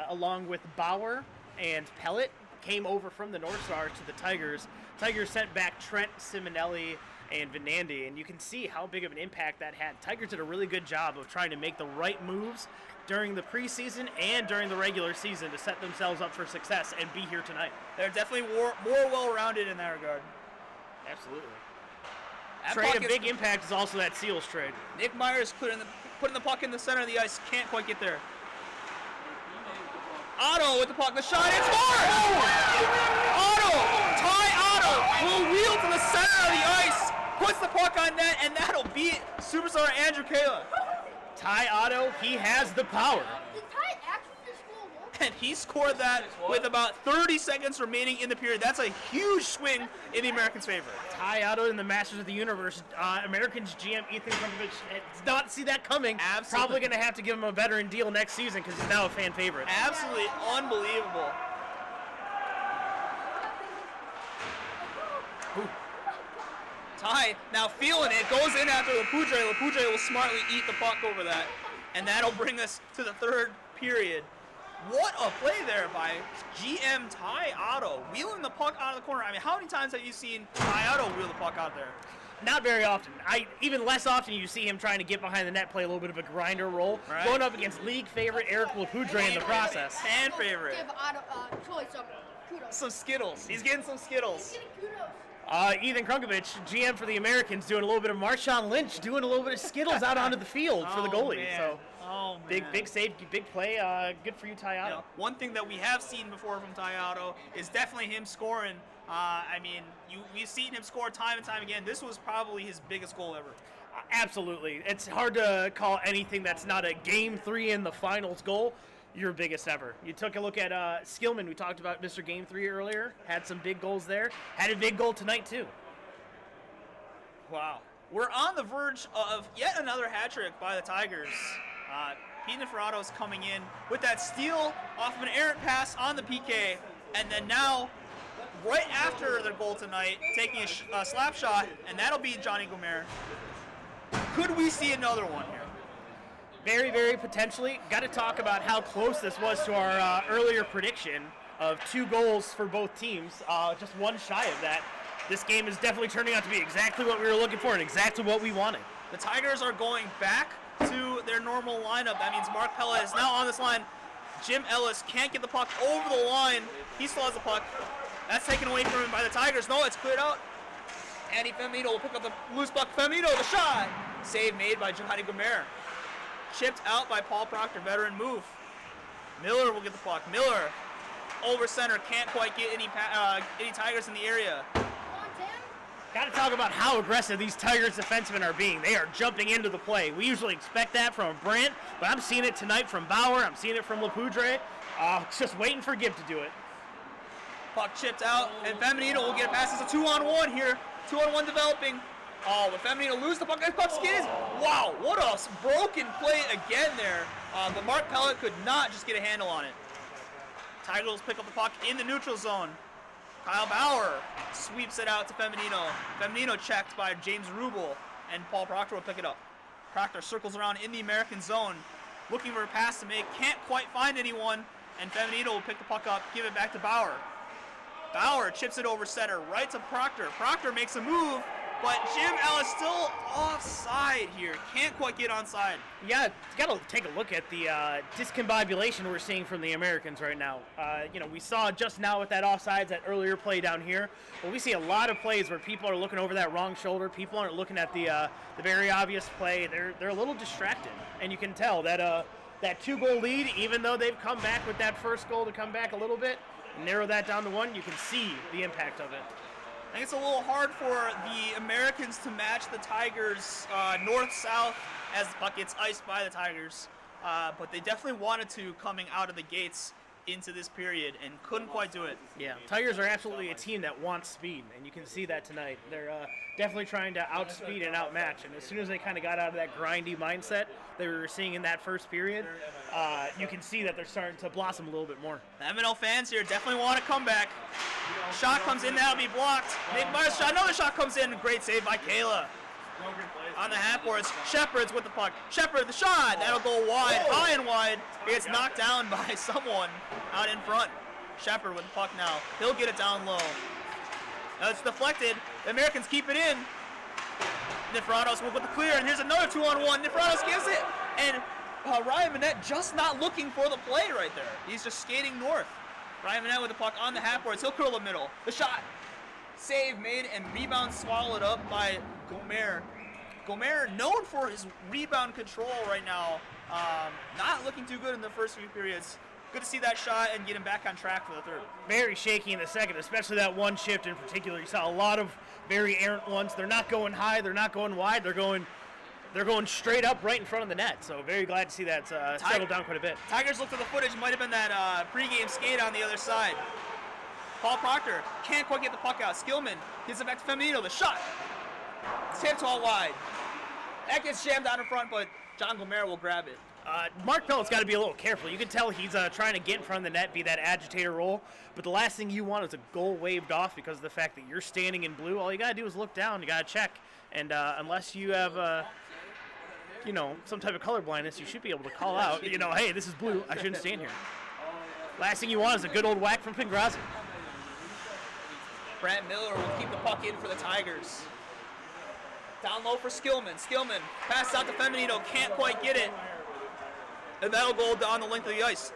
along with Bauer and Pellet came over from the North Stars to the Tigers. Tigers sent back Trent, Simonelli, and Venandi, and you can see how big of an impact that had. Tigers did a really good job of trying to make the right moves during the preseason and during the regular season to set themselves up for success and be here tonight. They're definitely more well-rounded in that regard. Absolutely. That Trade puck of big impact is also that Seals trade. Nick Myers putting the puck in the center of the ice, can't quite get there. Otto with the puck, the shot, it's scored! Otto, Ty Otto will wheel to the center of the ice, puts the puck on net, and that'll beat superstar Andrew Kayla. Ty Otto, he has the power. Did Ty actually just score a goal? And he scored that with about 30 seconds remaining in the period. That's a huge swing in the Americans' favor. Ty Otto in the Masters of the Universe. Americans GM Ethan Krunkovich did not see that coming. Absolutely. Probably going to have to give him a veteran deal next season because he's now a fan favorite. Absolutely unbelievable. Ty now feeling it, goes in after Lapudre. Lapudre will smartly eat the puck over that. And that'll bring us to the third period. What a play there by GM Ty Otto, wheeling the puck out of the corner. I mean, how many times have you seen Ty Otto wheel the puck out there? Not very often. Even less often you see him trying to get behind the net, play a little bit of a grinder role, Right. going up against league favorite Eric Lapudre in the process. Fan favorite. Give Otto, Troy some kudos. Some Skittles. He's getting some Skittles. He's getting kudos. Ethan Krunkovich, GM for the Americans, doing a little bit of Marshawn Lynch, doing a little bit of Skittles out onto the field for the goalie. Man. So Oh, big man. save, big play. Good for you, Ty Otto. You know, one thing that we have seen before from Ty Otto is definitely him scoring. I mean, we've seen him score time and time again. This was probably his biggest goal ever. Absolutely. It's hard to call anything that's not a Game 3 in the finals goal your biggest ever. You took a look at Skillman. We talked about Mr. Game 3 earlier. Had some big goals there. Had a big goal tonight, too. Wow. We're on the verge of yet another hat trick by the Tigers. Pete Neferato's coming in with that steal off of an errant pass on the PK, and then now, right after their goal tonight, taking a slap shot, and that'll be Johnny Gomer. Could we see another one here? Very, very potentially. Got to talk about how close this was to our earlier prediction of 2 goals for both teams. Just one shy of that. This game is definitely turning out to be exactly what we were looking for and exactly what we wanted. The Tigers are going back to their normal lineup. That means Mark Pella is now on this line. Jim Ellis can't get the puck over the line. He still has the puck. That's taken away from him by the Tigers. No, it's cleared out. Andy Femino will pick up the loose puck. Femino, the shot. Save made by Johnny Gomer. Chipped out by Paul Proctor, veteran move. Miller will get the puck. Miller over center, can't quite get any Tigers in the area. Got to talk about how aggressive these Tigers defensemen are being. They are jumping into the play. We usually expect that from Brandt, but I'm seeing it tonight from Bauer. I'm seeing it from Lapudre. Just waiting for Gibb to do it. Puck chipped out, and Feminino will get a pass. It's a 2-on-1 here. 2-on-1 developing. Oh, but Feminino lose the puck. The puck skids. Wow, what a broken play again there. But Mark Pellet could not just get a handle on it. Tigers pick up the puck in the neutral zone. Kyle Bauer sweeps it out to Feminino. Feminino checked by James Rubel, and Paul Proctor will pick it up. Proctor circles around in the American zone, looking for a pass to make, can't quite find anyone, and Feminino will pick the puck up, give it back to Bauer. Bauer chips it over center, right to Proctor. Proctor makes a move, but Jim Ellis still offside here. Can't quite get onside. Yeah, got to take a look at the discombobulation we're seeing from the Americans right now. We saw just now with that offsides, that earlier play down here, but we see a lot of plays where people are looking over that wrong shoulder. People aren't looking at the very obvious play. They're a little distracted, and you can tell that that 2-goal lead, even though they've come back with that first goal to come back a little bit, narrow that down to 1, you can see the impact of it. I think it's a little hard for the Americans to match the Tigers north-south as the puck gets iced by the Tigers. But they definitely wanted to coming out of the gates. into this period and couldn't quite do it. Yeah, Tigers are absolutely a team that wants speed, and you can see that tonight. They're definitely trying to outspeed and outmatch, and as soon as they kind of got out of that grindy mindset that we were seeing in that first period, you can see that they're starting to blossom a little bit more. The MNL fans here definitely want a comeback. Shot comes in, that'll be blocked. Nick Myers shot, another shot comes in, great save by Kayla. On the half boards, Shepard's with the puck. Shepard, the shot, that'll go wide, high and wide. He gets knocked down by someone out in front. Shepard with the puck now. He'll get it down low. Now it's deflected. The Americans keep it in. Nefranos with the clear, and here's another 2-on-1. Nefranos gives it, and Ryan Manette just not looking for the play right there. He's just skating north. Ryan Manette with the puck on the half boards. He'll curl the middle. The shot. Save made and rebound swallowed up by Gomer. Gomer, known for his rebound control right now, not looking too good in the first few periods. Good to see that shot and get him back on track for the third. Very shaky in the second, especially that one shift in particular. You saw a lot of very errant ones. They're not going high, they're not going wide, they're going straight up right in front of the net. So very glad to see that settle down quite a bit. Tigers looked at the footage, might have been that pregame skate on the other side. Paul Proctor can't quite get the puck out. Skillman gives it back to Feminino. The shot tipped all wide. That gets jammed out in front, but John Gomer will grab it. Mark Pellet's got to be a little careful. You can tell he's trying to get in front of the net, be that agitator role. But the last thing you want is a goal waved off because of the fact that you're standing in blue. All you got to do is look down. You got to check. And unless you have, some type of color blindness, you should be able to call out, hey, this is blue. I shouldn't stand here. Last thing you want is a good old whack from Pingrazi. Brant Miller will keep the puck in for the Tigers. Down low for Skillman. Skillman passes out to Feminino. Can't quite get it. And that'll go down the length of the ice.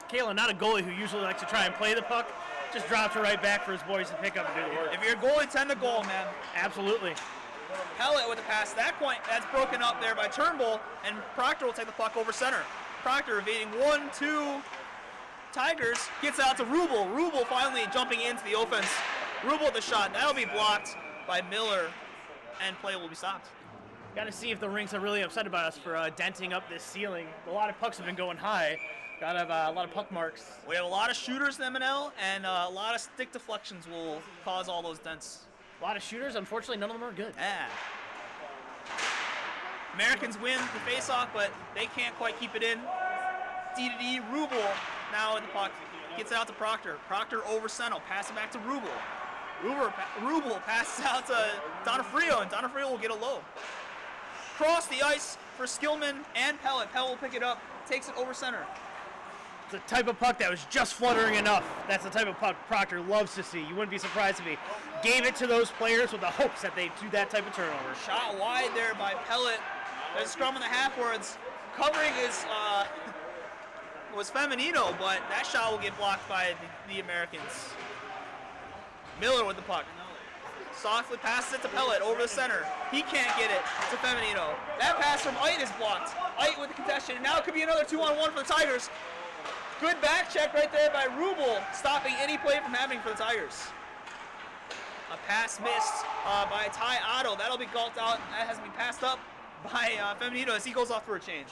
Kayla, not a goalie who usually likes to try and play the puck, just drops it right back for his boys to pick up and do the work. If you're a goalie, tend the goal, man. Absolutely. Pellet with the pass. That point, that's broken up there by Turnbull, and Proctor will take the puck over center. Proctor evading 1-2 Tigers, gets out to Rubel. Rubel finally jumping into the offense. Rubel with the shot. That'll be blocked by Miller, and play will be stopped. Got to see if the Rinks are really upset about us for denting up this ceiling. A lot of pucks have been going high. Got to have a lot of puck marks. We have a lot of shooters in MNL, and a lot of stick deflections will cause all those dents. A lot of shooters. Unfortunately, none of them are good. Yeah. Americans win the face-off, but they can't quite keep it in. D-to-D, Rubel now at the puck. Gets it out to Proctor. Proctor over Seno. Pass it back to Rubel. Rubel passes out to Donofrio, and Donofrio will get a low. Cross the ice for Skillman and Pellet. Pellet will pick it up, takes it over center. It's a type of puck that was just fluttering enough. That's the type of puck Proctor loves to see. You wouldn't be surprised if he gave it to those players with the hopes that they do that type of turnover. Shot wide there by Pellet. There's a scrum on the half-boards. Covering is was Feminino, but that shot will get blocked by the Americans. Miller with the puck. Softly passes it to Pellet over the center. He can't get it to Feminino. That pass from Ait is blocked. Ait with the contestation. Now it could be another 2-on-1 for the Tigers. Good back check right there by Rubel, stopping any play from happening for the Tigers. A pass missed by Ty Otto. That'll be gulped out. That has to be passed up by Feminino as he goes off for a change.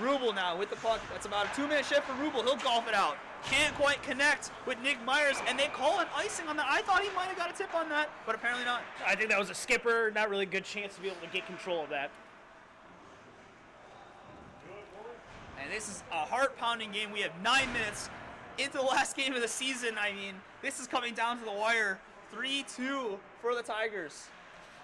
Rubel now with the puck. That's about a 2-minute shift for Rubel. He'll golf it out. Can't quite connect with Nick Myers, and they call it icing on that. I thought he might have got a tip on that, but apparently not. I think that was a skipper. Not really a good chance to be able to get control of that. And this is a heart-pounding game. We have 9 minutes into the last game of the season. I mean, this is coming down to the wire. 3-2 for the Tigers.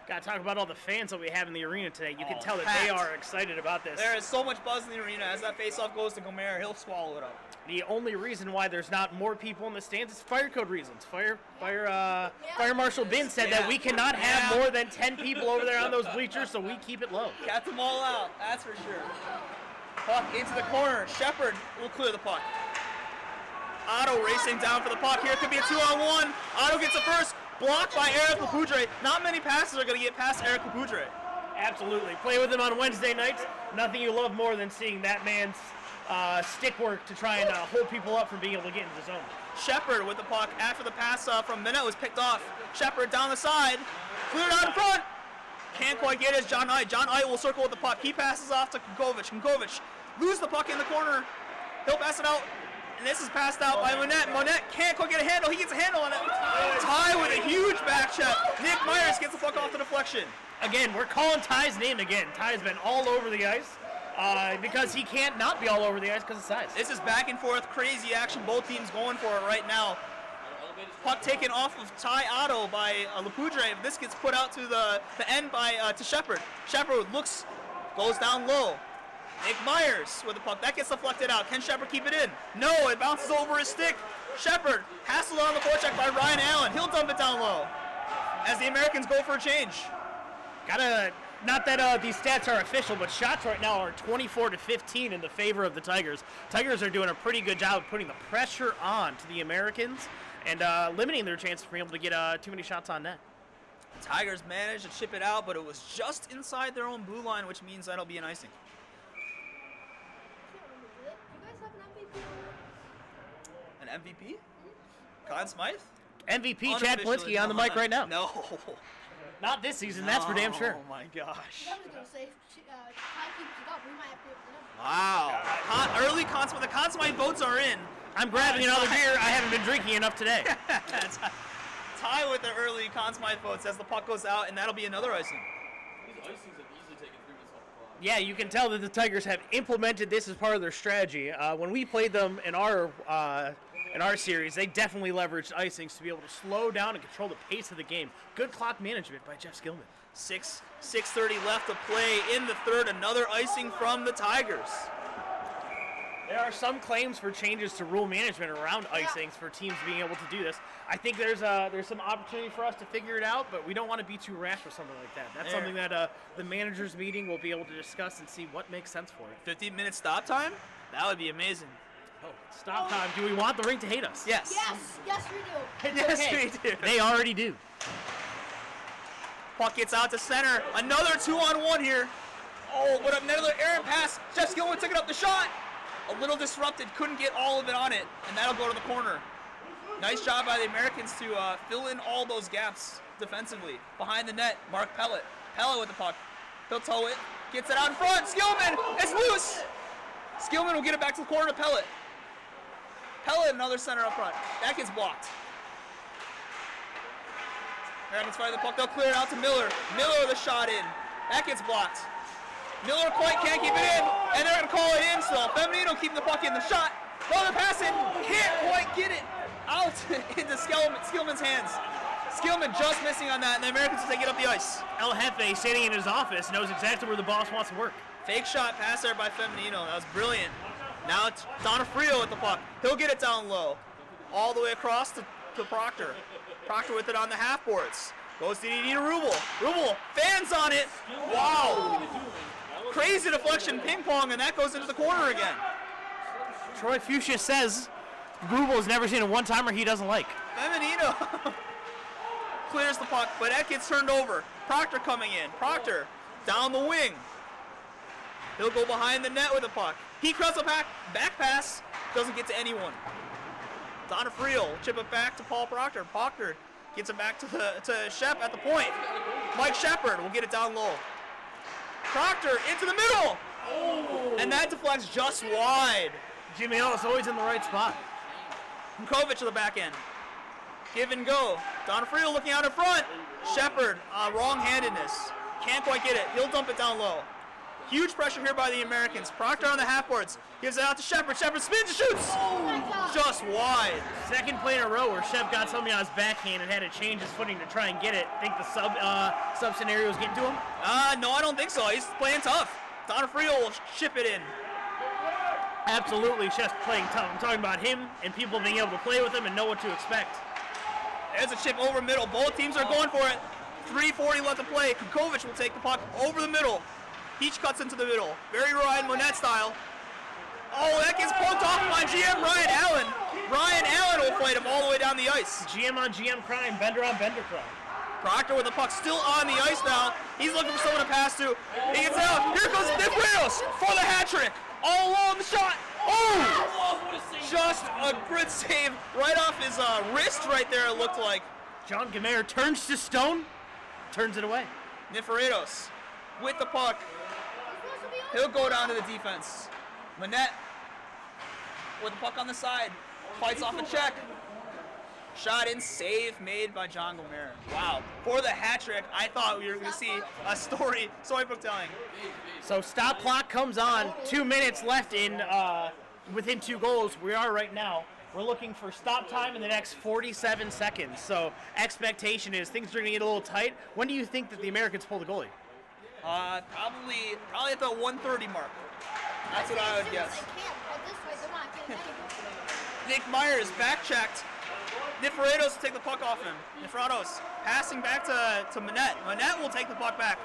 Got to talk about all the fans that we have in the arena today. You can tell that packed. they are excited about this. There is so much buzz in the arena. As that faceoff goes to Gomer, he'll swallow it up. The only reason why there's not more people in the stands is fire code reasons. Fire Marshal Bin said that we cannot have more than 10 people over there on those bleachers, so we keep it low. Got them all out, that's for sure. Puck into the corner. Shepard will clear the puck. Otto racing down for the puck. Here could be a 2-on-1. Otto gets it first. Blocked by Eric Lapoudre. Not many passes are going to get past Eric Lapoudre. Absolutely. Play with him on Wednesday nights. Nothing you love more than seeing that man's stick work to try and hold people up from being able to get into the zone. Shepard with the puck after the pass from Minette was picked off. Shepard down the side. Cleared out in front. Can't quite get it. John Ait. John Ait will circle with the puck. He passes off to Kunkovic. Kunkovic loses the puck in the corner. He'll pass it out. and this is passed out by Monette. Monette can't quite get a handle. He gets a handle on it. Ty with a huge back check. Nick Myers gets the puck off the deflection. Again, we're calling Ty's name again. Ty's been all over the ice because he can't not be all over the ice because of size. This is back and forth, crazy action. Both teams going for it right now. Puck taken off of Ty Otto by Lapudre. This gets put out to the end by to Shepard. Shepard looks, goes down low. Nick Myers with the puck. That gets deflected out. Can Shepard keep it in? No, it bounces over his stick. Shepard hassled on the forecheck by Ryan Allen. He'll dump it down low as the Americans go for a change. Not that these stats are official, but shots right now are 24-15 in the favor of the Tigers. Tigers are doing a pretty good job of putting the pressure on to the Americans and limiting their chances for being able to get too many shots on net. Tigers managed to chip it out, but it was just inside their own blue line, which means that'll be an icing. An MVP? Conn Smythe? MVP Chad Paulinski on the mic right now. No. Not this season, that's for damn sure. Oh my gosh. I was gonna say, Ty keeps it up, we might have to give it up. Wow. Early Conn Smythe. The Conn Smythe votes are in. I'm grabbing another beer. I haven't been drinking enough today. Tie with the early Conn Smythe votes as the puck goes out, and that'll be another icing. These icings have easily taken 3 minutes off the clock. Yeah, you can tell that the Tigers have implemented this as part of their strategy. When we played them in our series, they definitely leveraged icings to be able to slow down and control the pace of the game. Good clock management by Jeff Skillman. 6:30 left to play in the third. Another icing from the Tigers. There are some claims for changes to rule management around icings for teams being able to do this. I think there's some opportunity for us to figure it out, but we don't want to be too rash with something like that. That's something that the managers meeting will be able to discuss and see what makes sense for it. 15-minute stop time? That would be amazing. Oh, stop time. Do we want the ring to hate us? Yes. Yes, we do. It's okay. we do. They already do. Puck gets out to center. Another 2-on-1 here. Oh, what another errant pass. Jeff Skillman took it up the shot. A little disrupted, couldn't get all of it on it, and that'll go to the corner. Nice job by the Americans to fill in all those gaps defensively. Behind the net, Mark Pellet. Pellet with the puck. He'll tow it, gets it out in front. Skillman, it's loose. Skillman will get it back to the corner to Pellet. Pellet, another center up front. That gets blocked. Americans fighting the puck. They'll clear it out to Miller. Miller with a shot in. That gets blocked. Miller quite can't keep it in, and they're going to call it in still. Feminino keeping the puck in. The shot. Oh, the pass in. Can't quite get it out into Skillman's hands. Skillman just missing on that, and the Americans will take it up the ice. El Jefe, sitting in his office, knows exactly where the boss wants to work. Fake shot pass there by Feminino. That was brilliant. Now it's Donofrio with the puck. He'll get it down low. All the way across to Proctor. Proctor with it on the half boards. Goes to Didi Rubel. Rubel fans on it. Wow. Crazy deflection, ping pong, and that goes into the corner again. Troy Fuchsia says Rubel has never seen a one-timer he doesn't like. Feminino clears the puck, but that gets turned over. Proctor coming in. Proctor down the wing. He'll go behind the net with the puck. He crosses a back pass, doesn't get to anyone. Donofrio will chip it back to Paul Proctor. Proctor gets it back to Shep at the point. Mike Shepard will get it down low. Proctor into the middle! Oh. And that deflects just wide. Jimmy Ellis always in the right spot. Mkovic to the back end. Give and go. Donofrio looking out in front. Shepard, wrong-handedness. Can't quite get it. He'll dump it down low. Huge pressure here by the Americans. Proctor on the half boards. Gives it out to Shepard. Shepard spins and shoots. Oh. Just wide. Second play in a row where Shep got something on his backhand and had to change his footing to try and get it. Think the sub scenario is getting to him? No, I don't think so. He's playing tough. Donofrio will chip it in. Absolutely, Shep's playing tough. I'm talking about him and people being able to play with him and know what to expect. There's a chip over middle. Both teams are going for it. 3:40 left to play. Kukovic will take the puck over the middle. Peach cuts into the middle. Very Ryan Monette style. Oh, that gets poked off by GM Ryan Allen. Ryan Allen will fight him all the way down the ice. GM on GM crime, Bender on Bender crime. Proctor with the puck still on the ice now. He's looking for someone to pass to. He gets out. Here comes Nick Ramos for the hat trick. All along the shot. Oh! Just a good save right off his wrist right there, it looked like. John Gamer turns to stone, turns it away. Niforetos with the puck. He'll go down to the defense. Monette with the puck on the side. Fights off a check. Shot in, save made by John Gomer. Wow. For the hat trick, I thought we were going to see a storybook telling. So stop clock comes on. 2 minutes left in within 2 goals. We are right now. We're looking for stop time in the next 47 seconds. So expectation is things are going to get a little tight. When do you think that the Americans pull the goalie? Probably at the 1:30 mark. That's what I would guess. Nick Myers back checked. Niferatos will take the puck off him. Niferatos passing back to Manette. Manette will take the puck back.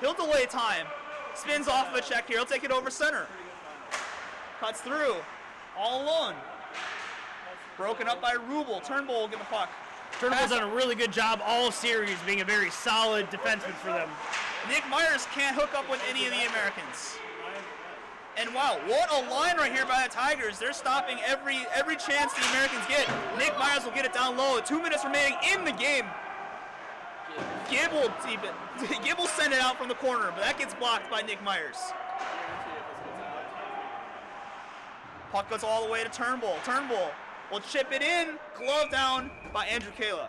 He'll delay time. Spins off of a check here. He'll take it over center. Cuts through. All alone. Broken up by Rubel. Turnbull will get the puck. Turnbull's done a really good job all series being a very solid defenseman for them. Nick Myers can't hook up with any of the Americans. And wow, what a line right here by the Tigers. They're stopping every chance the Americans get. Nick Myers will get it down low. 2 minutes remaining in the game. Gibb will send it out from the corner, but that gets blocked by Nick Myers. Puck goes all the way to Turnbull. Turnbull will chip it in. Glove down by Andrew Kayla.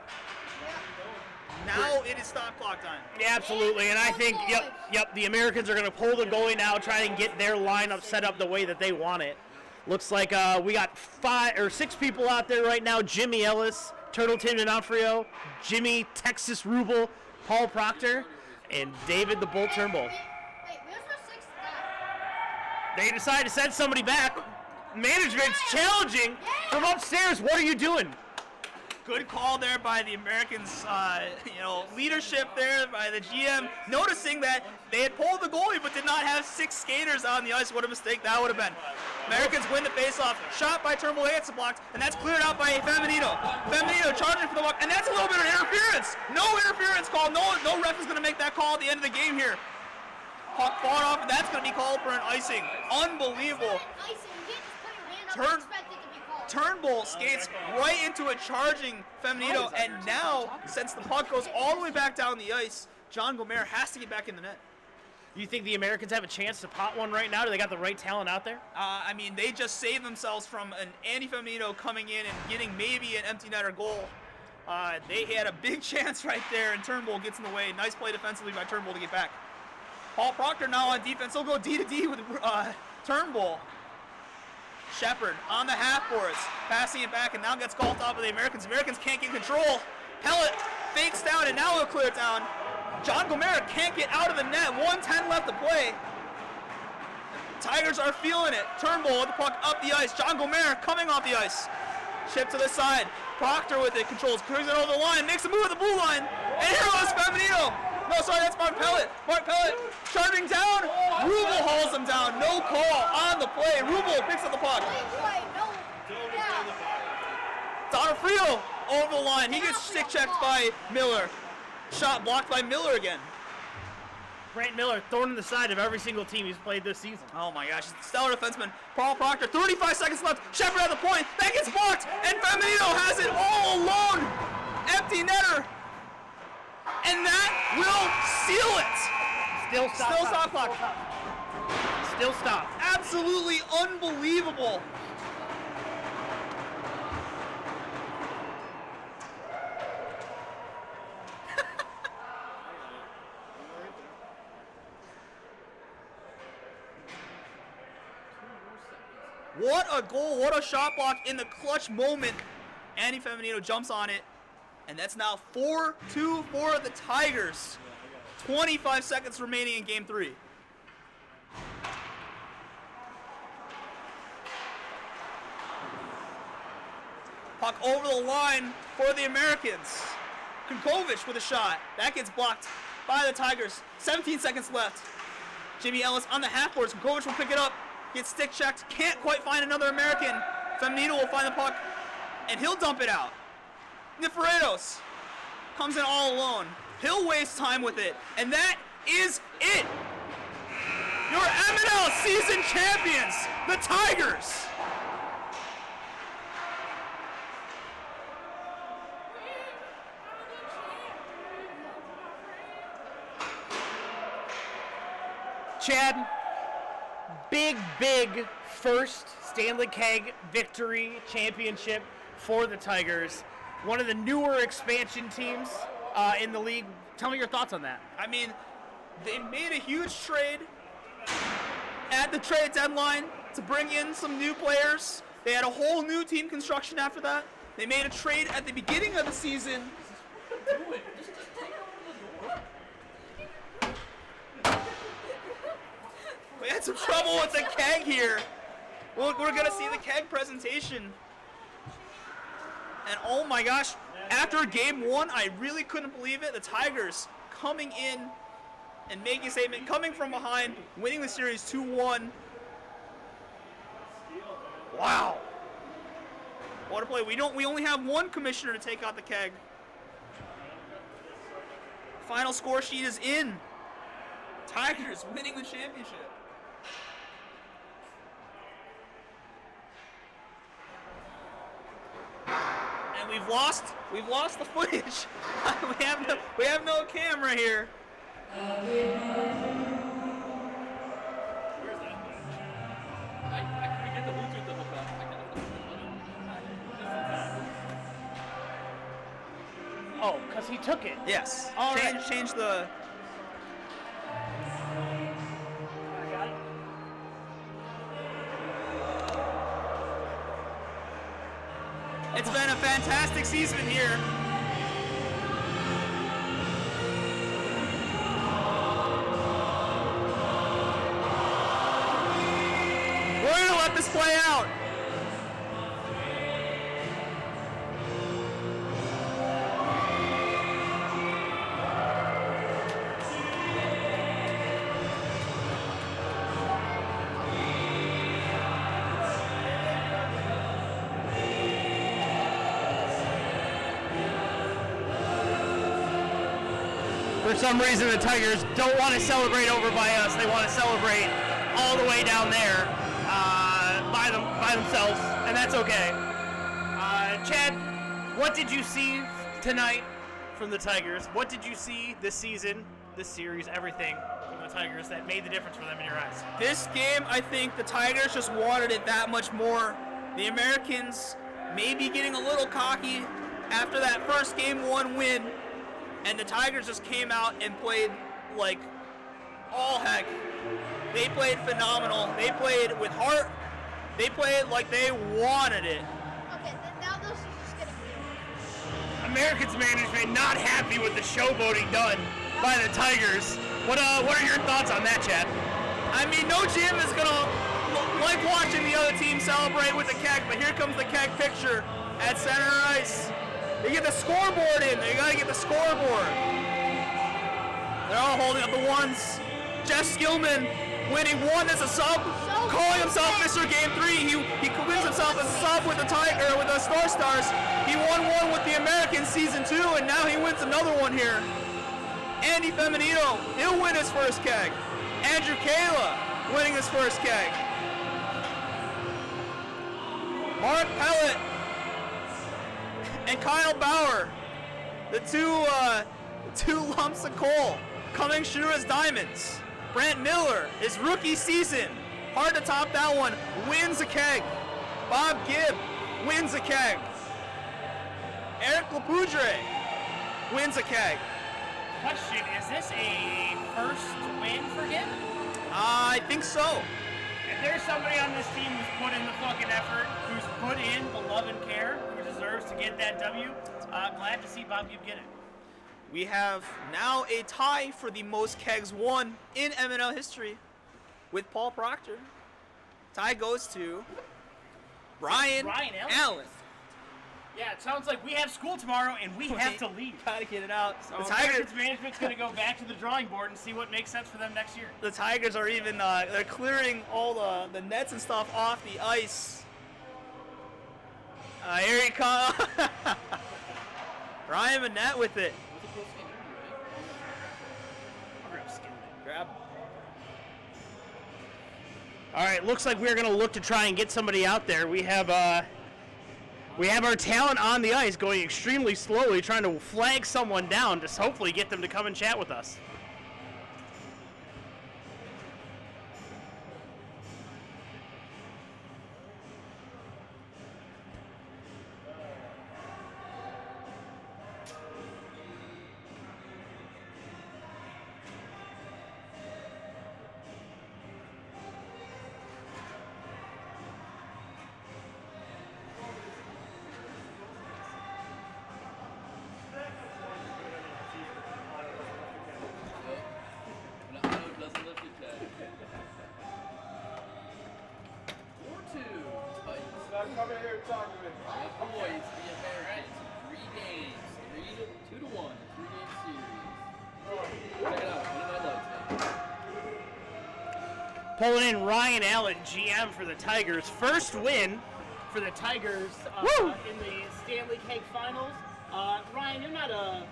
Now it is stop clock time. Yeah, absolutely, and I think, yep, the Americans are going to pull the goalie now, try and get their lineup set up the way that they want it. Looks like we got 5 or 6 people out there right now. Jimmy Ellis, Turtle Tim D'Onofrio, Jimmy Texas Rubel, Paul Proctor, and David the Bull Turnbull. They decide to send somebody back. Management's challenging from upstairs. What are you doing? Good call there by the Americans, leadership there by the GM, noticing that they had pulled the goalie but did not have 6 skaters on the ice. What a mistake that would have been. Americans win the faceoff. Shot by Turnbull, gets blocked, and that's cleared out by Feminito. Feminito charging for the puck, and that's a little bit of interference. No interference call. No ref is going to make that call at the end of the game here. Puck fought off, and that's going to be called for an icing. Unbelievable. Turnbull skates right into a charging Feminito, and now, since the puck goes all the way back down the ice, John Gomer has to get back in the net. You think the Americans have a chance to pot one right now? Do they got the right talent out there? They just saved themselves from an Andy Feminito coming in and getting maybe an empty netter goal. They had a big chance right there, and Turnbull gets in the way. Nice play defensively by Turnbull to get back. Paul Proctor now on defense. He'll go D to D with Turnbull. Shepard on the half boards, passing it back, and now gets called off by the Americans. Americans can't get control. Pellet fakes down, and now he'll clear it down. John Gomer can't get out of the net. 1:10 left to play. Tigers are feeling it. Turnbull with the puck up the ice. John Gomer coming off the ice. Chip to the side. Proctor with it, controls, cruising over the line, makes a move at the blue line, and here goes Feminito. No, sorry, that's Mark Pellet. Mark Pellet charging down. Rubel hauls him down. No call on the play. Rubel picks up the puck. D'Onofrio over the line. He gets stick checked by Miller. Shot blocked by Miller again. Brant Miller, thorn in the side of every single team he's played this season. Oh my gosh, stellar defenseman. Paul Proctor, 35 seconds left. Shepard at the point. That gets blocked, and Feminito has it all alone. Empty netter. And that will seal it. Still stop clock. Still stop. Absolutely unbelievable. What a goal, what a shot block in the clutch moment. Andy Feminito jumps on it, and that's now 4-2 for the Tigers. 25 seconds remaining in game 3. Puck over the line for the Americans. Kunkovic with a shot. That gets blocked by the Tigers. 17 seconds left. Jimmy Ellis on the half boards. Kunkovic will pick it up. Gets stick checked. Can't quite find another American. Feminito will find the puck, and he'll dump it out. Niferatos comes in all alone. He'll waste time with it, and that is it. Your MNL season champions, the Tigers. Chad, big first Stanley Keg victory championship for the Tigers. One of the newer expansion teams in the league. Tell me your thoughts on that. I mean, they made a huge trade at the trade deadline to bring in some new players. They had a whole new team construction after that. They made a trade at the beginning of the season. We had some trouble with the keg here. We're going to see the keg presentation. And oh my gosh, after game one, I really couldn't believe it. The Tigers coming in and making a statement, coming from behind, winning the series 2-1. Wow. What a play. We only have one commissioner to take out the keg. Final score sheet is in. Tigers winning the championship. And we've lost the footage. we have no camera here. Where's that? I couldn't get the Bluetooth to hook up. Oh, because he took it. Yes. All right. Change the. I got it. It's been a fantastic season here. We're going to let this play out. For some reason, the Tigers don't want to celebrate over by us. They want to celebrate all the way down there by themselves, and that's okay. Chad, what did you see tonight from the Tigers? What did you see this season, this series, everything from the Tigers that made the difference for them in your eyes? This game, I think the Tigers just wanted it that much more. The Americans may be getting a little cocky after that first game one win, and the Tigers just came out and played like all heck. They played phenomenal. They played with heart. They played like they wanted it. Okay, now this is just getting weird. Americans management not happy with the showboating done by the Tigers. What are your thoughts on that, Chad? I mean, no GM is gonna like watching the other team celebrate with the keg, but here comes the keg picture at center ice. They get the scoreboard in. They gotta get the scoreboard. They're all holding up the ones. Jeff Skillman winning one as a sub, calling himself Mr. Game 3. He wins himself as a sub with the Tiger, with the Star Stars. He won one with the Americans season 2, and now he wins another one here. Andy Feminino, he'll win his first keg. Andrew Kayla winning his first keg. Mark Pellet and Kyle Bauer, the two lumps of coal, coming through as diamonds. Brant Miller, his rookie season, hard to top that one, wins a keg. Bob Gibb wins a keg. Eric Lapoudre wins a keg. Question, is this a first win for him? I think so. If there's somebody on this team who's put in the fucking effort, who's put in the love and care, who deserves to get that W, glad to see Bob Gibb get it. We have now a tie for the most kegs won in MNL history with Paul Proctor. Tie goes to Ryan Allen. Yeah, it sounds like we have school tomorrow and we have to leave. Gotta get it out. So Tigers management's going to go back to the drawing board and see what makes sense for them next year. The Tigers are even they're clearing all the nets and stuff off the ice. Here he comes. Ryan Manette with it. Grab. All right, looks like we're going to look to try and get somebody out there. We have our talent on the ice going extremely slowly, trying to flag someone down to hopefully get them to come and chat with us. Come in here and talk to me. The boys, the Americans, 3 games, 2-1, 3-game series. Check it out, one of my lights, man. Pulling in Ryan Allen, GM for the Tigers. First win for the Tigers in the Stanley Keg Finals. Ryan, you're not a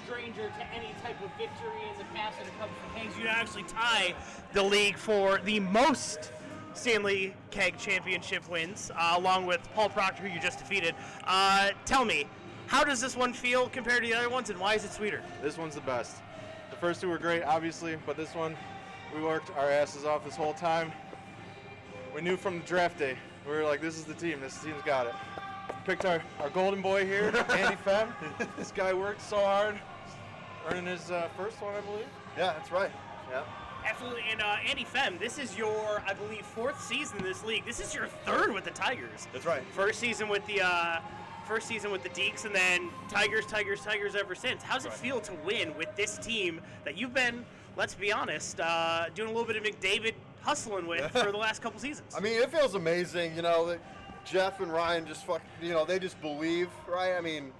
stranger to any type of victory in the past when it comes to kegs. You actually tie the league for the most Stanley Keg Championship wins, along with Paul Proctor, who you just defeated. Tell me, how does this one feel compared to the other ones, and why is it sweeter? This one's the best. The first two were great, obviously, but this one, we worked our asses off this whole time. We knew from the draft day, we were like, this is the team. This team's got it. Picked our golden boy here, Andy Fem. This guy worked so hard, earning his first one, I believe. Yeah, that's right. Yeah. Absolutely, and Andy Fem, this is your, I believe, 4th season in this league. This is your 3rd with the Tigers. That's right. First season with the Deeks, and then Tigers ever since. How's it feel to win with this team that you've been, let's be honest, doing a little bit of McDavid hustling with for the last couple seasons? I mean, it feels amazing, that Jeff and Ryan just they just believe, right? I mean,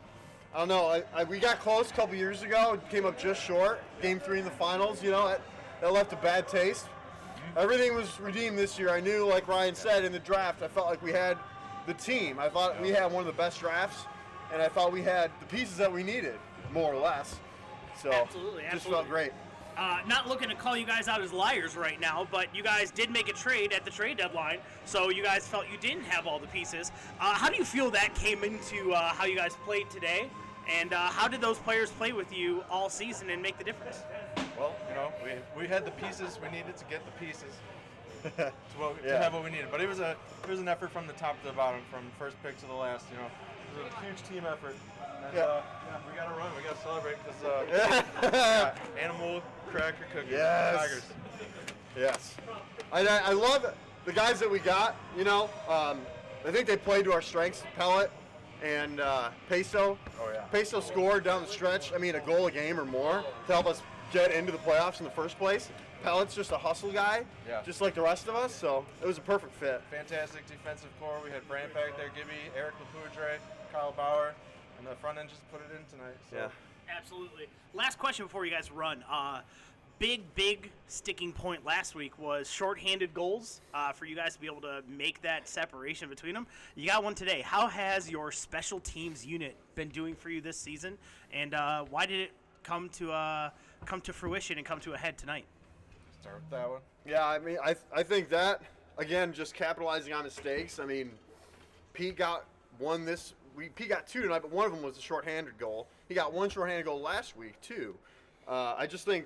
I don't know. We got close a couple years ago, came up just short. Game 3 in the finals, that left a bad taste. Everything was redeemed this year. I knew, like Ryan said, in the draft, I felt like we had the team. I thought we had one of the best drafts, and I thought we had the pieces that we needed, more or less. So, Absolutely. just felt great. Not looking to call you guys out as liars right now, but you guys did make a trade at the trade deadline, so you guys felt you didn't have all the pieces. How do you feel that came into how you guys played today, and how did those players play with you all season and make the difference? Well, we had the pieces we needed to get the pieces to have what we needed. But it was an effort from the top to the bottom, from first pick to the last. It was a huge team effort. And, we got to run. We got to celebrate because animal cracker cookies. Yes. Tigers. Yes. I love the guys that we got. I think they played to our strengths. Pellet and Peso. Oh, yeah. Peso scored down the stretch. I mean, a goal a game or more to help us get into the playoffs in the first place. Pellet's just a hustle guy, just like the rest of us, so it was a perfect fit. Fantastic defensive core. We had Brand back there, Gibby, Eric Lapudre, Kyle Bauer, and the front end just put it in tonight. So. Yeah. Absolutely. Last question before you guys run. Big sticking point last week was shorthanded goals for you guys to be able to make that separation between them. You got one today. How has your special teams unit been doing for you this season, and why did it come to fruition and come to a head tonight? Start with that one. Yeah, I mean, I think that, again, just capitalizing on mistakes. I mean, Pete got one this week. Pete got 2 tonight, but one of them was a shorthanded goal. He got 1 shorthanded goal last week, too. I just think,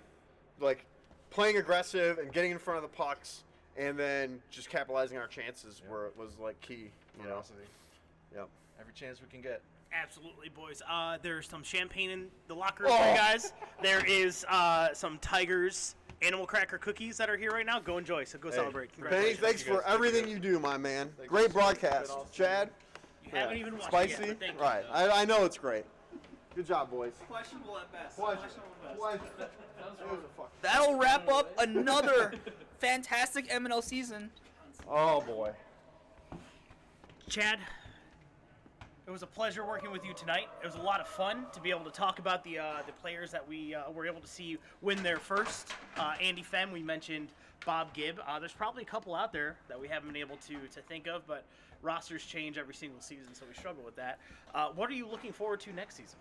playing aggressive and getting in front of the pucks and then just capitalizing our chances was, key. Velocity. Yep. Every chance we can get. Absolutely, boys. There's some champagne in the locker room for you guys. There is some Tigers animal cracker cookies that are here right now. Go enjoy. So go celebrate. Penny, Congratulations. thanks for everything you do, my man. Great broadcast. Chad? You haven't even watched Spicy? it yet, but thank you. Right. I know it's great. Good job, boys. Questionable at best. Pleasure. That'll wrap up another fantastic MNL season. Oh, boy. Chad, it was a pleasure working with you tonight. It was a lot of fun to be able to talk about the players that we were able to see win their first. Andy Fem, we mentioned Bob Gibb. There's probably a couple out there that we haven't been able to think of, but rosters change every single season, so we struggle with that. What are you looking forward to next season?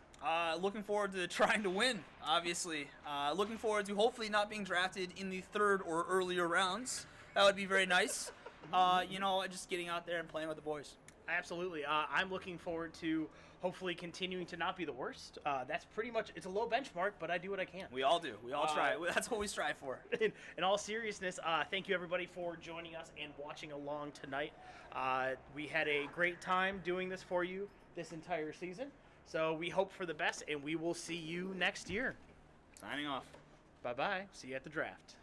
Looking forward to trying to win, obviously. Looking forward to hopefully not being drafted in the 3rd or earlier rounds. That would be very nice. Just getting out there and playing with the boys. Absolutely. I'm looking forward to hopefully continuing to not be the worst. That's pretty much, it's a low benchmark, but I do what I can. We all do. We all try. That's what we strive for. In all seriousness, thank you everybody for joining us and watching along tonight. We had a great time doing this for you this entire season. So we hope for the best, and we will see you next year. Signing off. Bye-bye. See you at the draft.